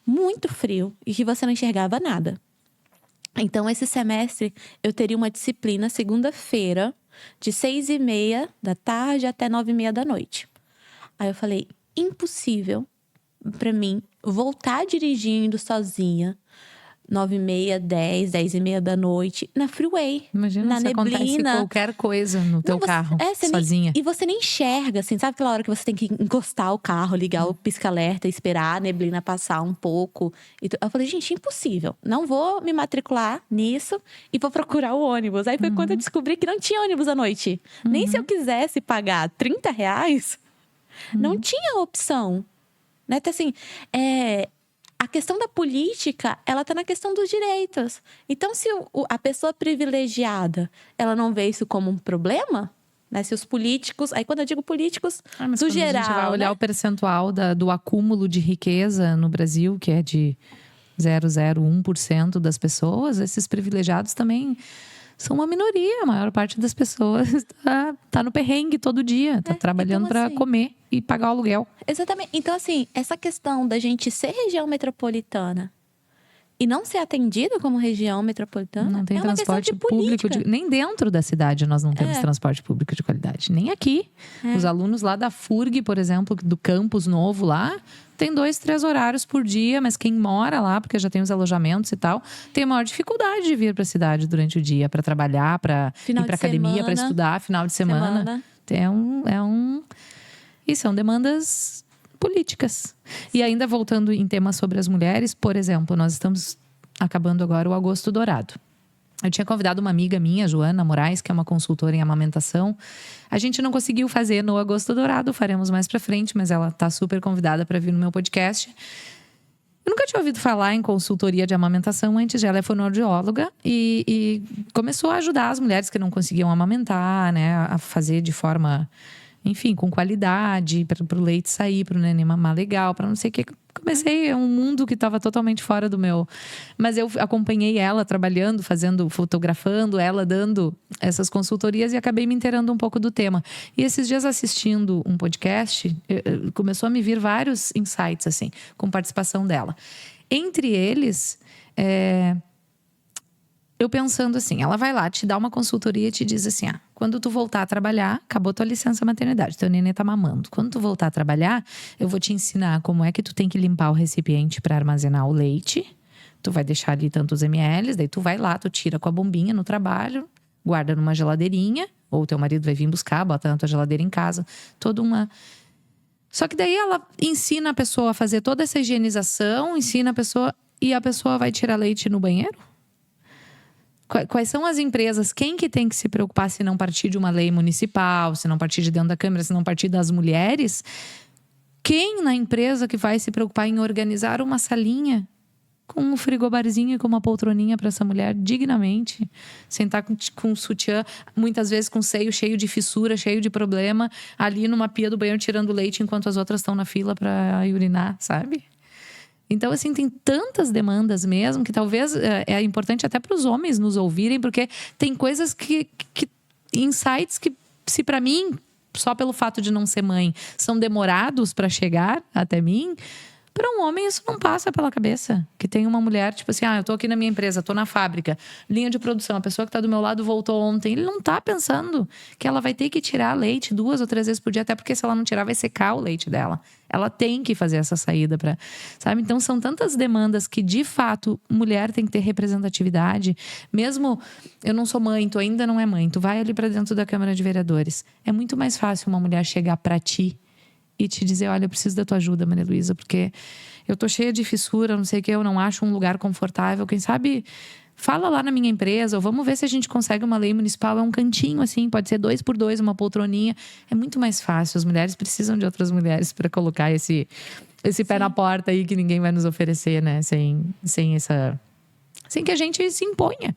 muito frio, e que você não enxergava nada. Então, esse semestre, eu teria uma disciplina segunda-feira, de 6h30 da tarde até 9h30 da noite. Aí eu falei, impossível pra mim voltar dirigindo sozinha, 9h30, 10h30 da noite, na freeway, imagina na se neblina. Acontece qualquer coisa no teu carro, sozinha. E você nem enxerga, assim, sabe aquela hora que você tem que encostar o carro, ligar o pisca-alerta, esperar a neblina passar um pouco. Eu falei, gente, impossível. Não vou me matricular nisso e vou procurar o ônibus. Aí foi quando eu descobri que não tinha ônibus à noite. Nem se eu quisesse pagar R$30, não tinha opção. Então, assim, a questão da política, ela tá na questão dos direitos. Então, se a pessoa privilegiada, ela não vê isso como um problema, né? Se os políticos... Aí, quando eu digo políticos, do geral... A gente vai olhar o percentual do acúmulo de riqueza no Brasil, que é de 0,01% das pessoas, esses privilegiados também são uma minoria. A maior parte das pessoas tá no perrengue todo dia. Tá trabalhando então, para comer e pagar o aluguel. Exatamente. Então, assim, essa questão da gente ser região metropolitana e não ser atendido como região metropolitana, não tem é uma transporte questão de público. Nem dentro da cidade nós não temos transporte público de qualidade. Nem aqui. Os alunos lá da FURG, por exemplo, do campus novo lá, tem 2, 3 horários por dia, mas quem mora lá, porque já tem os alojamentos e tal, tem a maior dificuldade de vir para a cidade durante o dia, para trabalhar, para ir para academia, para estudar, final de semana. São demandas políticas. E ainda voltando em temas sobre as mulheres, por exemplo, nós estamos acabando agora o Agosto Dourado. Eu tinha convidado uma amiga minha, Joana Moraes, que é uma consultora em amamentação. A gente não conseguiu fazer no Agosto Dourado, faremos mais pra frente, mas ela tá super convidada para vir no meu podcast. Eu nunca tinha ouvido falar em consultoria de amamentação antes. Ela é fonoaudióloga e começou a ajudar as mulheres que não conseguiam amamentar, né, a fazer de forma, enfim, com qualidade, para o leite sair, para o neném mamar legal, para não sei o que. Comecei um mundo que estava totalmente fora do meu. Mas eu acompanhei ela trabalhando, fotografando, ela dando essas consultorias e acabei me inteirando um pouco do tema. E esses dias assistindo um podcast, começou a me vir vários insights, assim, com participação dela. Entre eles, eu pensando assim, ela vai lá, te dá uma consultoria e te diz assim, quando tu voltar a trabalhar, acabou tua licença maternidade, teu neném tá mamando. Quando tu voltar a trabalhar, eu vou te ensinar como é que tu tem que limpar o recipiente para armazenar o leite. Tu vai deixar ali tantos ml, daí tu vai lá, tu tira com a bombinha no trabalho, guarda numa geladeirinha, ou teu marido vai vir buscar, bota na tua geladeira em casa, Só que daí ela ensina a pessoa a fazer toda essa higienização, ensina a pessoa, e a pessoa vai tirar leite no banheiro? Quais são as empresas? Quem que tem que se preocupar se não partir de uma lei municipal, se não partir de dentro da Câmara, se não partir das mulheres? Quem na empresa que vai se preocupar em organizar uma salinha com um frigobarzinho e com uma poltroninha para essa mulher dignamente, sentar com um sutiã, muitas vezes com o seio cheio de fissura, cheio de problema, ali numa pia do banheiro tirando leite enquanto as outras estão na fila para urinar, sabe? Então, assim, tem tantas demandas mesmo que talvez é importante até para os homens nos ouvirem, porque tem coisas insights que, se para mim, só pelo fato de não ser mãe, são demorados para chegar até mim, para um homem isso não passa pela cabeça. Que tem uma mulher, tipo assim, eu tô aqui na minha empresa, tô na fábrica, linha de produção, a pessoa que tá do meu lado voltou ontem. Ele não tá pensando que ela vai ter que tirar leite 2 ou 3 vezes por dia, até porque se ela não tirar vai secar o leite dela. Ela tem que fazer essa saída para, sabe? Então são tantas demandas que, de fato, mulher tem que ter representatividade. Mesmo eu não sou mãe, tu ainda não é mãe, tu vai ali para dentro da Câmara de Vereadores. É muito mais fácil uma mulher chegar para ti e te dizer, olha, eu preciso da tua ajuda, Maria Luísa, porque eu tô cheia de fissura, não sei o que, eu não acho um lugar confortável. Quem sabe, fala lá na minha empresa, ou vamos ver se a gente consegue uma lei municipal, é um cantinho assim, pode ser 2x2, uma poltroninha. É muito mais fácil, as mulheres precisam de outras mulheres para colocar esse pé na porta aí que ninguém vai nos oferecer, né? Sem que a gente se imponha.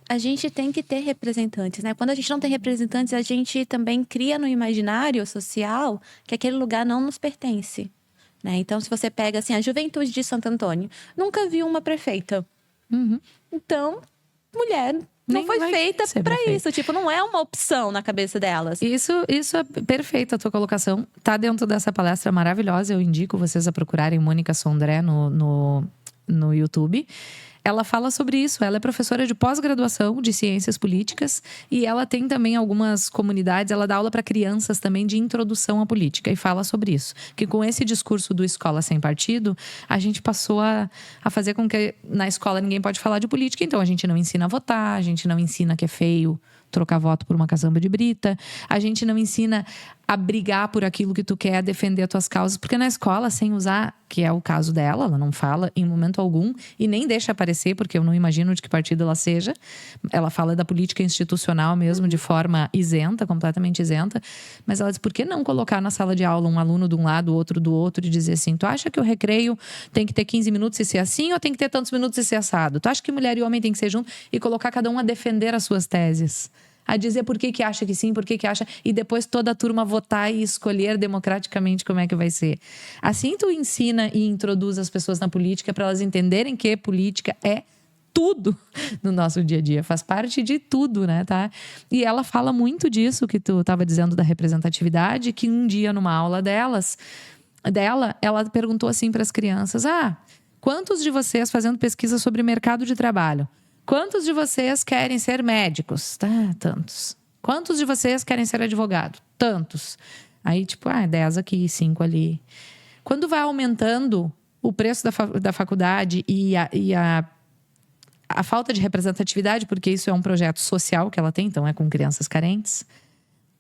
A gente tem que ter representantes, né? Quando a gente não tem representantes, a gente também cria no imaginário social que aquele lugar não nos pertence, né? Então, se você pega, assim, a juventude de Santo Antônio, nunca viu uma prefeita. Uhum. Então, mulher não foi feita para isso. Tipo, não é uma opção na cabeça delas. Isso é perfeita a tua colocação. Tá dentro dessa palestra maravilhosa. Eu indico vocês a procurarem Mônica Sondré no YouTube. Ela fala sobre isso. Ela é professora de pós-graduação de ciências políticas e ela tem também algumas comunidades. Ela dá aula para crianças também de introdução à política e fala sobre isso. Que com esse discurso do Escola Sem Partido, a gente passou a fazer com que na escola ninguém pode falar de política. Então a gente não ensina a votar, a gente não ensina que é feio trocar voto por uma caçamba de brita. A gente não ensina a brigar por aquilo que tu quer, a defender as tuas causas. Porque na escola, sem usar, que é o caso dela, ela não fala em momento algum e nem deixa aparecer, porque eu não imagino de que partido ela seja. Ela fala da política institucional mesmo, de forma isenta, completamente isenta. Mas ela diz, por que não colocar na sala de aula um aluno de um lado, outro do outro e dizer assim, tu acha que o recreio tem que ter 15 minutos e ser assim ou tem que ter tantos minutos e ser assado? Tu acha que mulher e homem tem que ser junto e colocar cada um a defender as suas teses? A dizer por que acha que sim, por que acha, e depois toda a turma votar e escolher democraticamente como é que vai ser. Assim tu ensina e introduz as pessoas na política para elas entenderem que política é tudo no nosso dia a dia, faz parte de tudo, né, tá? E ela fala muito disso que tu estava dizendo da representatividade, que um dia numa aula dela, ela perguntou assim para as crianças, quantos de vocês fazendo pesquisa sobre mercado de trabalho? Quantos de vocês querem ser médicos? Tantos. Quantos de vocês querem ser advogado? Tantos. Aí, 10 aqui, 5 ali. Quando vai aumentando o preço da faculdade e a falta de representatividade, porque isso é um projeto social que ela tem, então é com crianças carentes.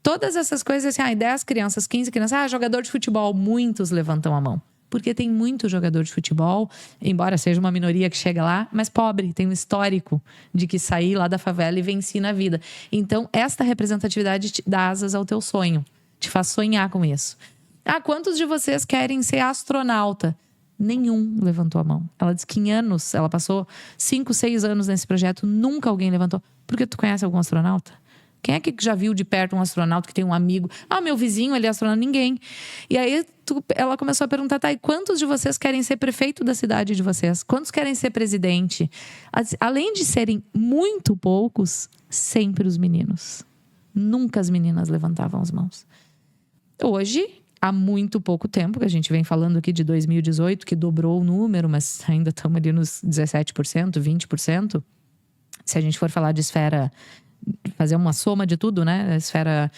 Todas essas coisas, assim, 10 crianças, 15 crianças. Jogador de futebol, muitos levantam a mão. Porque tem muito jogador de futebol, embora seja uma minoria que chega lá, mas pobre, tem um histórico de que sair lá da favela e venci na vida. Então, esta representatividade te dá asas ao teu sonho, te faz sonhar com isso. Quantos de vocês querem ser astronauta? Nenhum levantou a mão. Ela disse que em anos, ela passou 5, 6 anos nesse projeto, nunca alguém levantou. Porque tu conhece algum astronauta? Quem é que já viu de perto um astronauta que tem um amigo? Meu vizinho, ele é astronauta. Ninguém. E aí ela começou a perguntar, e quantos de vocês querem ser prefeito da cidade de vocês? Quantos querem ser presidente? Além de serem muito poucos, sempre os meninos. Nunca as meninas levantavam as mãos. Hoje, há muito pouco tempo, que a gente vem falando aqui de 2018, que dobrou o número, mas ainda estamos ali nos 17%, 20%. Se a gente for falar de esfera... fazer uma soma de tudo, né? A esfera,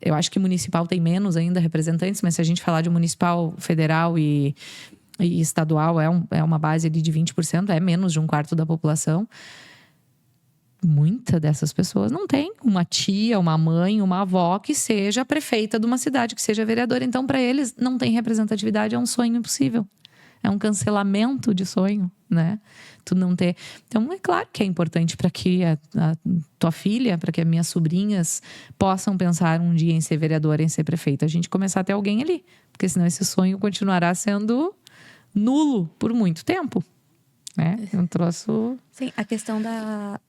eu acho que municipal tem menos ainda representantes, mas se a gente falar de municipal, federal e estadual, é uma base ali de 20%, é menos de 1/4 da população. Muita dessas pessoas não tem uma tia, uma mãe, uma avó que seja a prefeita de uma cidade, que seja vereadora. Então, para eles, não tem representatividade, é um sonho impossível. É um cancelamento de sonho, né? Tu não ter. Então, é claro que é importante para que a tua filha, para que as minhas sobrinhas possam pensar um dia em ser vereadora, em ser prefeita. A gente começar a ter alguém ali. Porque senão esse sonho continuará sendo nulo por muito tempo. Né? É um troço. Sim, a questão da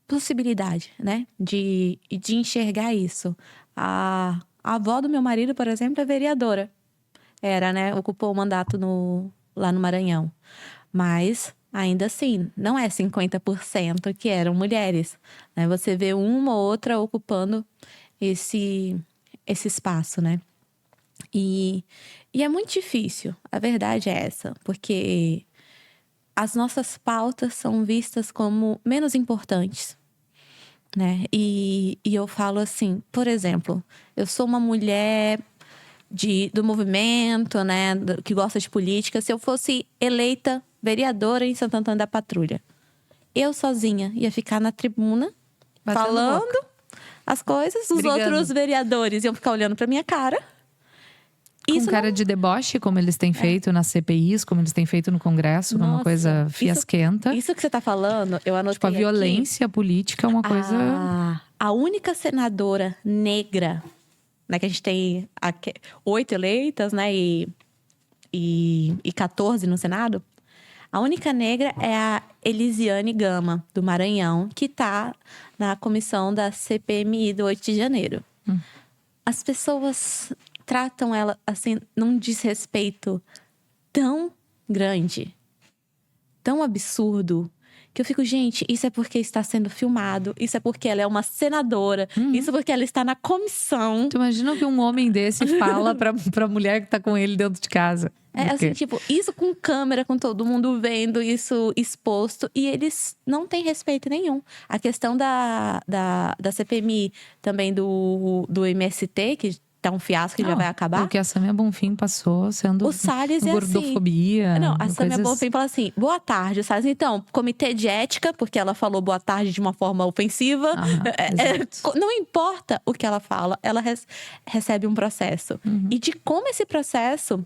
possibilidade, né? De enxergar isso. A avó do meu marido, por exemplo, é vereadora. Era, né? Ocupou o mandato lá no Maranhão. Mas, ainda assim, não é 50% que eram mulheres. Né? Você vê uma ou outra ocupando esse espaço, né? E é muito difícil. A verdade é essa. Porque as nossas pautas são vistas como menos importantes. Né? E eu falo assim, por exemplo, eu sou uma mulher do movimento, né, que gosta de política. Se eu fosse eleita vereadora em Santo Antônio da Patrulha, eu sozinha ia ficar na tribuna falando as coisas, os outros vereadores iam ficar olhando pra minha cara. Com cara de deboche, como eles têm feito nas CPIs, como eles têm feito no Congresso, uma coisa fiasquenta. Isso que você tá falando, eu anotei tipo, a violência política é uma coisa... A única senadora negra, né, que a gente tem 8 eleitas, né, e 14 no Senado. A única negra é a Elisiane Gama, do Maranhão, que tá na comissão da CPMI do 8 de janeiro. As pessoas tratam ela, assim, num desrespeito tão grande, tão absurdo, que eu fico, gente, isso é porque está sendo filmado, isso é porque ela é uma senadora, isso é porque ela está na comissão. Tu imagina o que um homem desse fala pra mulher que tá com ele dentro de casa? É assim, tipo, isso com câmera, com todo mundo vendo, isso exposto. E eles não têm respeito nenhum. A questão da CPMI, também do MST, que tá um fiasco que já vai acabar. O que a Samia Bonfim passou sendo o Salles gordofobia. Não, a Samia Bonfim fala assim, boa tarde, Salles. Então, comitê de ética, porque ela falou boa tarde de uma forma ofensiva. Não importa o que ela fala, ela recebe um processo. E de como esse processo...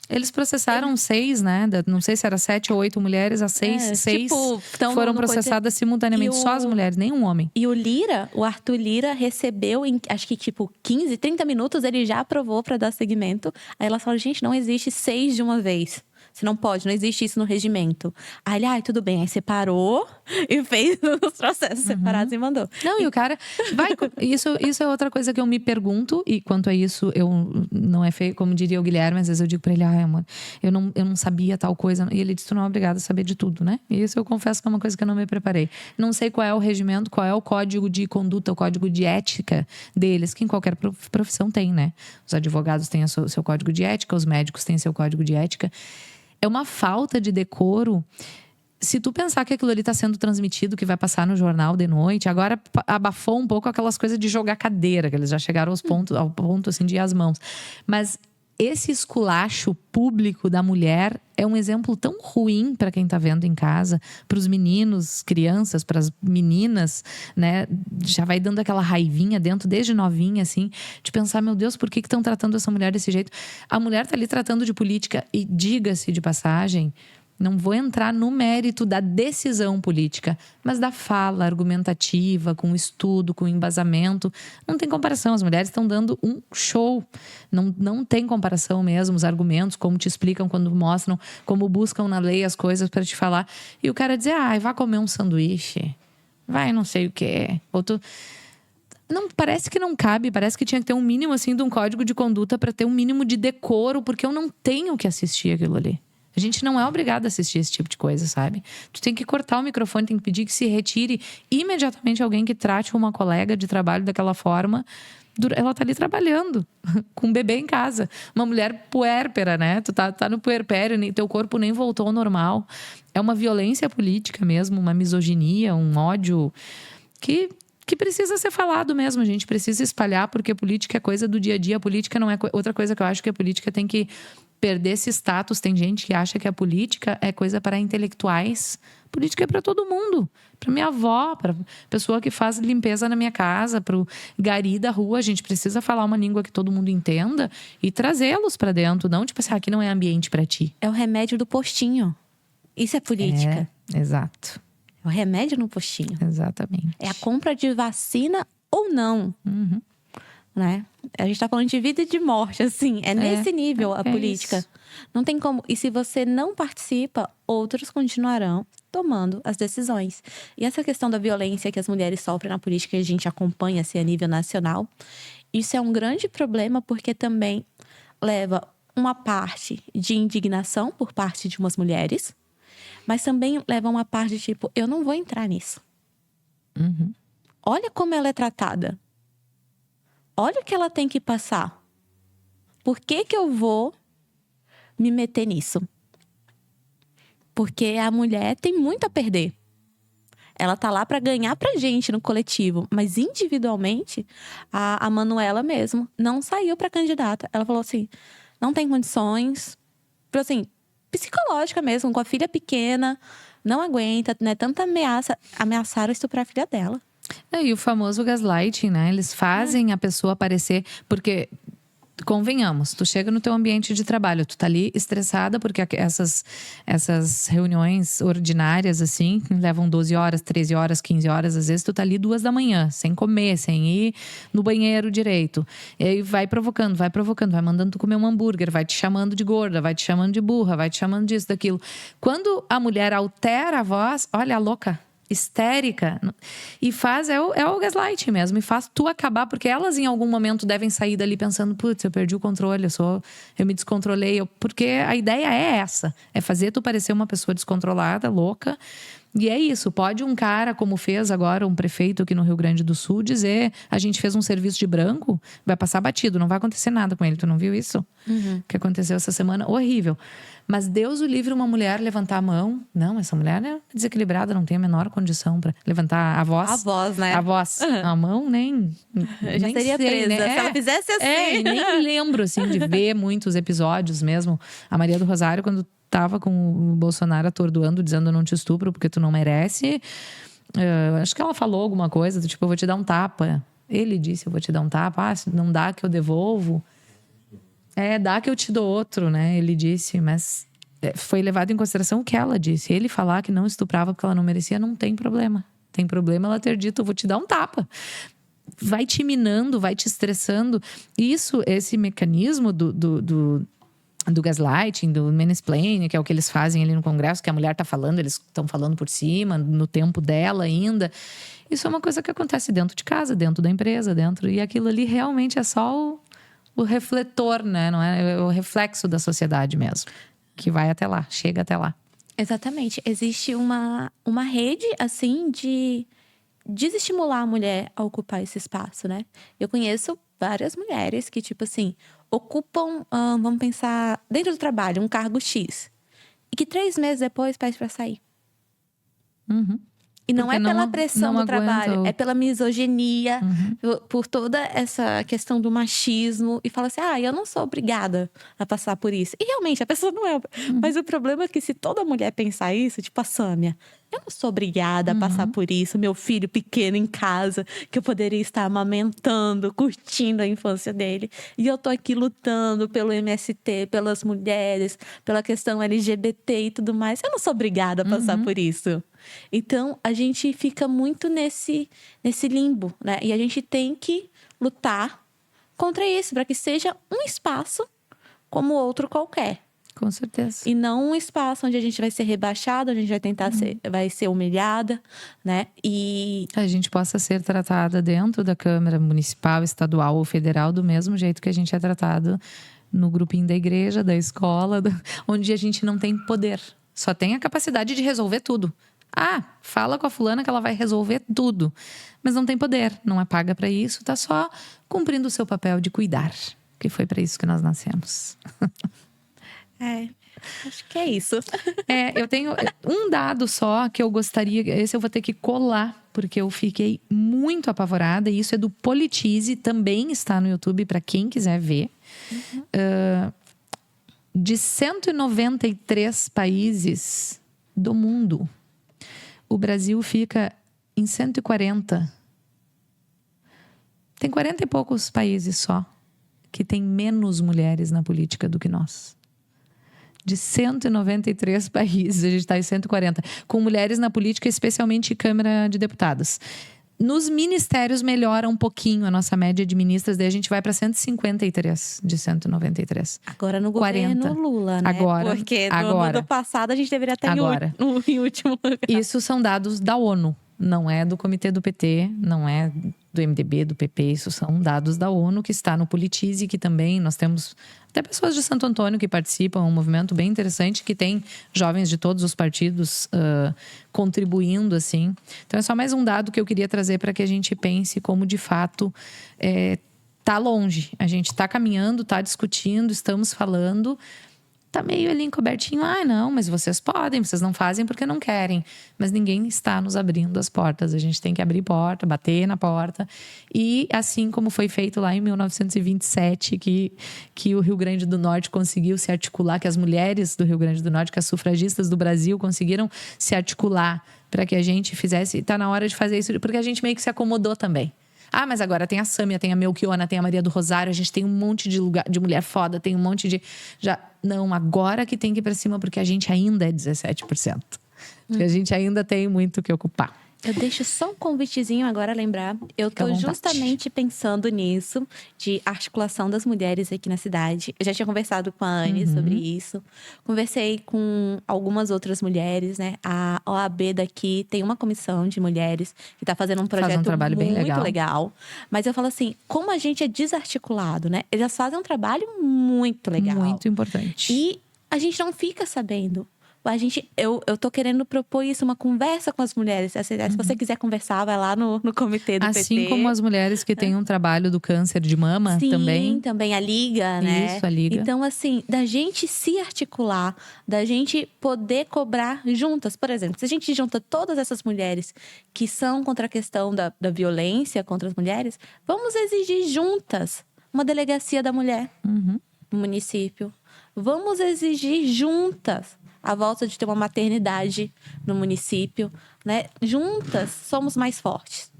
Eles processaram 6, né? Não sei se era 7 ou 8 mulheres, as 6 tipo, foram processadas simultaneamente, só as mulheres, nenhum homem. E o Arthur Lira recebeu, acho que tipo 15, 30 minutos, ele já aprovou pra dar seguimento. Aí elas falaram, gente, não existe 6 de uma vez. Você não pode, não existe isso no regimento. Aí ele, tudo bem. Aí separou e fez os processos separados e mandou. Não, e o cara vai... Isso é outra coisa que eu me pergunto. E quanto a isso, não é feio, como diria o Guilherme. Às vezes eu digo pra ele, amor, eu não sabia tal coisa. E ele disse, tu não é obrigado a saber de tudo, né? E isso eu confesso que é uma coisa que eu não me preparei. Não sei qual é o regimento, qual é o código de conduta, o código de ética deles, que em qualquer profissão tem, né? Os advogados têm o seu código de ética, os médicos têm seu código de ética. É uma falta de decoro. Se tu pensar que aquilo ali está sendo transmitido, que vai passar no jornal de noite, agora abafou um pouco aquelas coisas de jogar cadeira, que eles já chegaram ao ponto assim, de ir às mãos. Mas esse esculacho público da mulher é um exemplo tão ruim para quem está vendo em casa, para os meninos, crianças, para as meninas, né? Já vai dando aquela raivinha dentro, desde novinha, assim, de pensar, meu Deus, por que estão tratando essa mulher desse jeito? A mulher está ali tratando de política e, diga-se de passagem, não vou entrar no mérito da decisão política, mas da fala argumentativa, com estudo, com embasamento. Não tem comparação, as mulheres estão dando um show. Não tem comparação mesmo, os argumentos, como te explicam quando mostram, como buscam na lei as coisas para te falar. E o cara dizer, vai comer um sanduíche, vai não sei o quê. Não, parece que não cabe, parece que tinha que ter um mínimo assim de um código de conduta para ter um mínimo de decoro, porque eu não tenho que assistir aquilo ali. A gente não é obrigado a assistir esse tipo de coisa, sabe? Tu tem que cortar o microfone, tem que pedir que se retire imediatamente alguém que trate uma colega de trabalho daquela forma. Ela tá ali trabalhando, com um bebê em casa. Uma mulher puérpera, né? Tu tá no puerpério, teu corpo nem voltou ao normal. É uma violência política mesmo, uma misoginia, um ódio que precisa ser falado mesmo. A gente precisa espalhar, porque a política é coisa do dia a dia. A política não é outra coisa que eu acho que a política tem que perder esse status. Tem gente que acha que a política é coisa para intelectuais. Política é para todo mundo. Para minha avó, para pessoa que faz limpeza na minha casa, para o gari da rua. A gente precisa falar uma língua que todo mundo entenda e trazê-los para dentro. Não tipo assim, aqui não é ambiente para ti. É o remédio do postinho. Isso é política. Exato. É o remédio no postinho. Exatamente. É a compra de vacina ou não. Né? A gente tá falando de vida e de morte, assim. É nesse nível a política. Isso. Não tem como. E se você não participa, outros continuarão tomando as decisões. E essa questão da violência que as mulheres sofrem na política, que a gente acompanha assim, a nível nacional, isso é um grande problema porque também leva uma parte de indignação por parte de umas mulheres, mas também leva uma parte de tipo, eu não vou entrar nisso. Olha como ela é tratada. Olha o que ela tem que passar. Por que que eu vou me meter nisso? Porque a mulher tem muito a perder. Ela tá lá para ganhar pra gente no coletivo. Mas individualmente, a Manuela mesmo não saiu pra candidata. Ela falou assim, não tem condições. Assim, psicológica mesmo, com a filha pequena. Não aguenta, né? Tanta ameaça. Ameaçaram estuprar a filha dela. E o famoso gaslighting, né? Eles fazem a pessoa parecer... Porque, convenhamos, tu chega no teu ambiente de trabalho, tu tá ali estressada porque essas reuniões ordinárias, assim, levam 12 horas, 13 horas, 15 horas. Às vezes tu tá ali 2 da manhã, sem comer, sem ir no banheiro direito. E aí vai provocando, vai mandando tu comer um hambúrguer, vai te chamando de gorda, vai te chamando de burra, vai te chamando disso, daquilo. Quando a mulher altera a voz, olha a louca, histérica, e faz, é o gaslight mesmo, e faz tu acabar, porque elas em algum momento devem sair dali pensando, putz, eu perdi o controle, eu me descontrolei, porque a ideia é essa, é fazer tu parecer uma pessoa descontrolada, louca, e é isso, pode um cara, como fez agora um prefeito aqui no Rio Grande do Sul, dizer, a gente fez um serviço de branco, vai passar batido, não vai acontecer nada com ele, tu não viu isso? O que aconteceu essa semana, horrível. Mas Deus o livre uma mulher levantar a mão. Não, essa mulher é desequilibrada, não tem a menor condição para levantar a voz. A voz, né? A voz. A mão nem Já seria sei, presa, né? se ela fizesse assim. E nem lembro, assim, de ver muitos episódios mesmo. A Maria do Rosário, quando tava com o Bolsonaro atordoando, dizendo eu não te estupro porque tu não merece. Acho que ela falou alguma coisa do tipo, eu vou te dar um tapa. Ele disse, eu vou te dar um tapa. Se não dá, que eu devolvo. Dá que eu te dou outro, né? Ele disse, mas foi levado em consideração o que ela disse. Ele falar que não estuprava porque ela não merecia, não tem problema. Tem problema ela ter dito, eu vou te dar um tapa. Vai te minando, vai te estressando. Esse mecanismo do gaslighting, do mansplaining, que é o que eles fazem ali no Congresso, que a mulher tá falando, eles estão falando por cima, no tempo dela ainda. Isso é uma coisa que acontece dentro de casa, dentro da empresa, e aquilo ali realmente é só o refletor, né? Não é o reflexo da sociedade mesmo, que vai até lá, chega até lá. Exatamente. Existe uma rede, assim, de desestimular a mulher a ocupar esse espaço, né? Eu conheço várias mulheres que, tipo assim, ocupam, vamos pensar, dentro do trabalho, um cargo X. E que 3 meses depois pede pra sair. E não Porque é pela pressão do trabalho, é pela misoginia, por toda essa questão do machismo. E fala assim, eu não sou obrigada a passar por isso. E realmente, a pessoa não é. Mas o problema é que se toda mulher pensar isso, tipo a Sâmia, eu não sou obrigada a passar por isso. Meu filho pequeno em casa, que eu poderia estar amamentando, curtindo a infância dele. E eu tô aqui lutando pelo MST, pelas mulheres, pela questão LGBT e tudo mais. Eu não sou obrigada a passar por isso. Então, a gente fica muito nesse limbo, né? E a gente tem que lutar contra isso, para que seja um espaço como outro qualquer. Com certeza. E não um espaço onde a gente vai ser rebaixada, onde a gente vai tentar vai ser humilhada, né? E a gente possa ser tratada dentro da Câmara Municipal, Estadual ou Federal do mesmo jeito que a gente é tratado no grupinho da igreja, da escola, onde a gente não tem poder. Só tem a capacidade de resolver tudo. Fala com a fulana que ela vai resolver tudo. Mas não tem poder, não é paga para isso, tá só cumprindo o seu papel de cuidar. Que foi para isso que nós nascemos. Acho que é isso. Eu tenho um dado só que eu gostaria... Esse eu vou ter que colar, porque eu fiquei muito apavorada. E isso é do Politize, também está no YouTube para quem quiser ver. De 193 países do mundo, o Brasil fica em 140. Tem 40 e poucos países só que tem menos mulheres na política do que nós. De 193 países, a gente está em 140. Com mulheres na política, especialmente Câmara de Deputados. Nos ministérios melhora um pouquinho a nossa média de ministras, daí a gente vai para 153 de 193. Agora no governo Lula, né? Agora. Porque no ano passado a gente deveria estar em último lugar. Isso são dados da ONU, não é do comitê do PT, não é do MDB, do PP, isso são dados da ONU, que está no Politize, que também nós temos até pessoas de Santo Antônio que participam, um movimento bem interessante, que tem jovens de todos os partidos contribuindo, assim. Então é só mais um dado que eu queria trazer para que a gente pense como, de fato, tá longe. A gente está caminhando, está discutindo, estamos falando... Tá meio ali encobertinho. Não, mas vocês podem, vocês não fazem porque não querem. Mas ninguém está nos abrindo as portas. A gente tem que abrir porta, bater na porta. E assim como foi feito lá em 1927, que o Rio Grande do Norte conseguiu se articular, que as mulheres do Rio Grande do Norte, que as sufragistas do Brasil conseguiram se articular para que a gente fizesse. Tá na hora de fazer isso, porque a gente meio que se acomodou também. Mas agora tem a Sâmia, tem a Melchiona, tem a Maria do Rosário, a gente tem um monte de mulher foda, tem um monte de... Não, agora que tem que ir pra cima, porque a gente ainda é 17%. Porque a gente ainda tem muito o que ocupar. Eu deixo só um convitezinho agora a lembrar. Eu tô justamente pensando nisso, de articulação das mulheres aqui na cidade. Eu já tinha conversado com a Anne sobre isso. Conversei com algumas outras mulheres, né? A OAB daqui tem uma comissão de mulheres que tá fazendo um projeto trabalho muito bem legal. Mas eu falo assim, como a gente é desarticulado, né? Eles fazem um trabalho muito legal. Muito importante. E a gente não fica sabendo. Eu tô querendo propor isso, uma conversa com as mulheres. Se você quiser conversar, vai lá no comitê do PT. Assim como as mulheres que têm um trabalho do câncer de mama também. Sim, também a Liga, né? Isso, a Liga. Então, assim, da gente se articular, da gente poder cobrar juntas. Por exemplo, se a gente junta todas essas mulheres que são contra a questão da violência contra as mulheres, vamos exigir juntas uma delegacia da mulher no município. Vamos exigir juntas a volta de ter uma maternidade no município, né? Juntas somos mais fortes.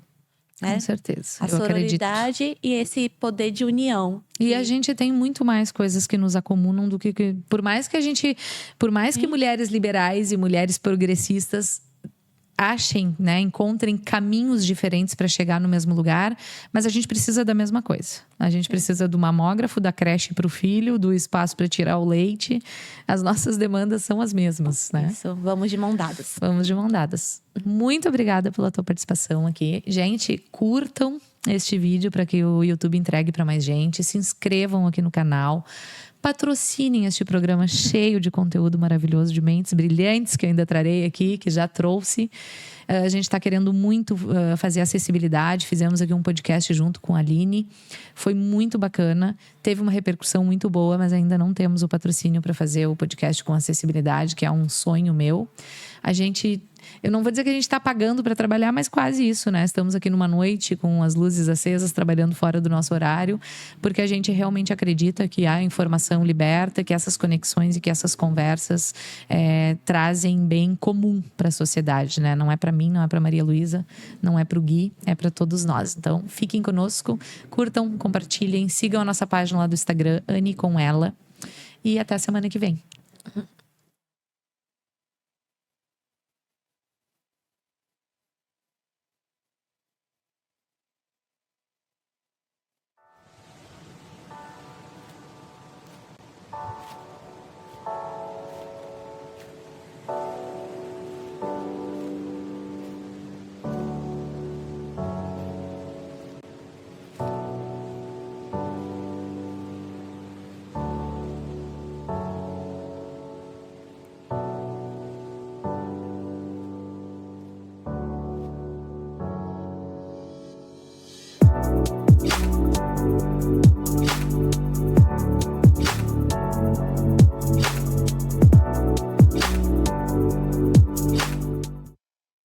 Né? Com certeza. A sororidade e esse poder de união. E a gente tem muito mais coisas que nos acumulem do que por mais que mulheres liberais e mulheres progressistas achem, né, encontrem caminhos diferentes para chegar no mesmo lugar, mas a gente precisa da mesma coisa. A gente precisa do mamógrafo, da creche para o filho, do espaço para tirar o leite. As nossas demandas são as mesmas, né? Isso, vamos de mão dadas. Vamos de mão dadas. Muito obrigada pela tua participação aqui. Gente, curtam este vídeo para que o YouTube entregue para mais gente. Se inscrevam aqui no canal. Patrocinem este programa cheio de conteúdo maravilhoso, de mentes brilhantes, que eu ainda trarei aqui, que já trouxe. A gente está querendo muito fazer acessibilidade. Fizemos aqui um podcast junto com a Aline. Foi muito bacana. Teve uma repercussão muito boa, mas ainda não temos o patrocínio para fazer o podcast com acessibilidade, que é um sonho meu. Eu não vou dizer que a gente está pagando para trabalhar, mas quase isso, né? Estamos aqui numa noite com as luzes acesas, trabalhando fora do nosso horário, porque a gente realmente acredita que a informação liberta, que essas conexões e que essas conversas trazem bem comum para a sociedade, né? Não é para mim, não é para Maria Luísa, não é para o Gui, é para todos nós. Então, fiquem conosco, curtam, compartilhem, sigam a nossa página lá do Instagram, Anne com Ela, e até a semana que vem.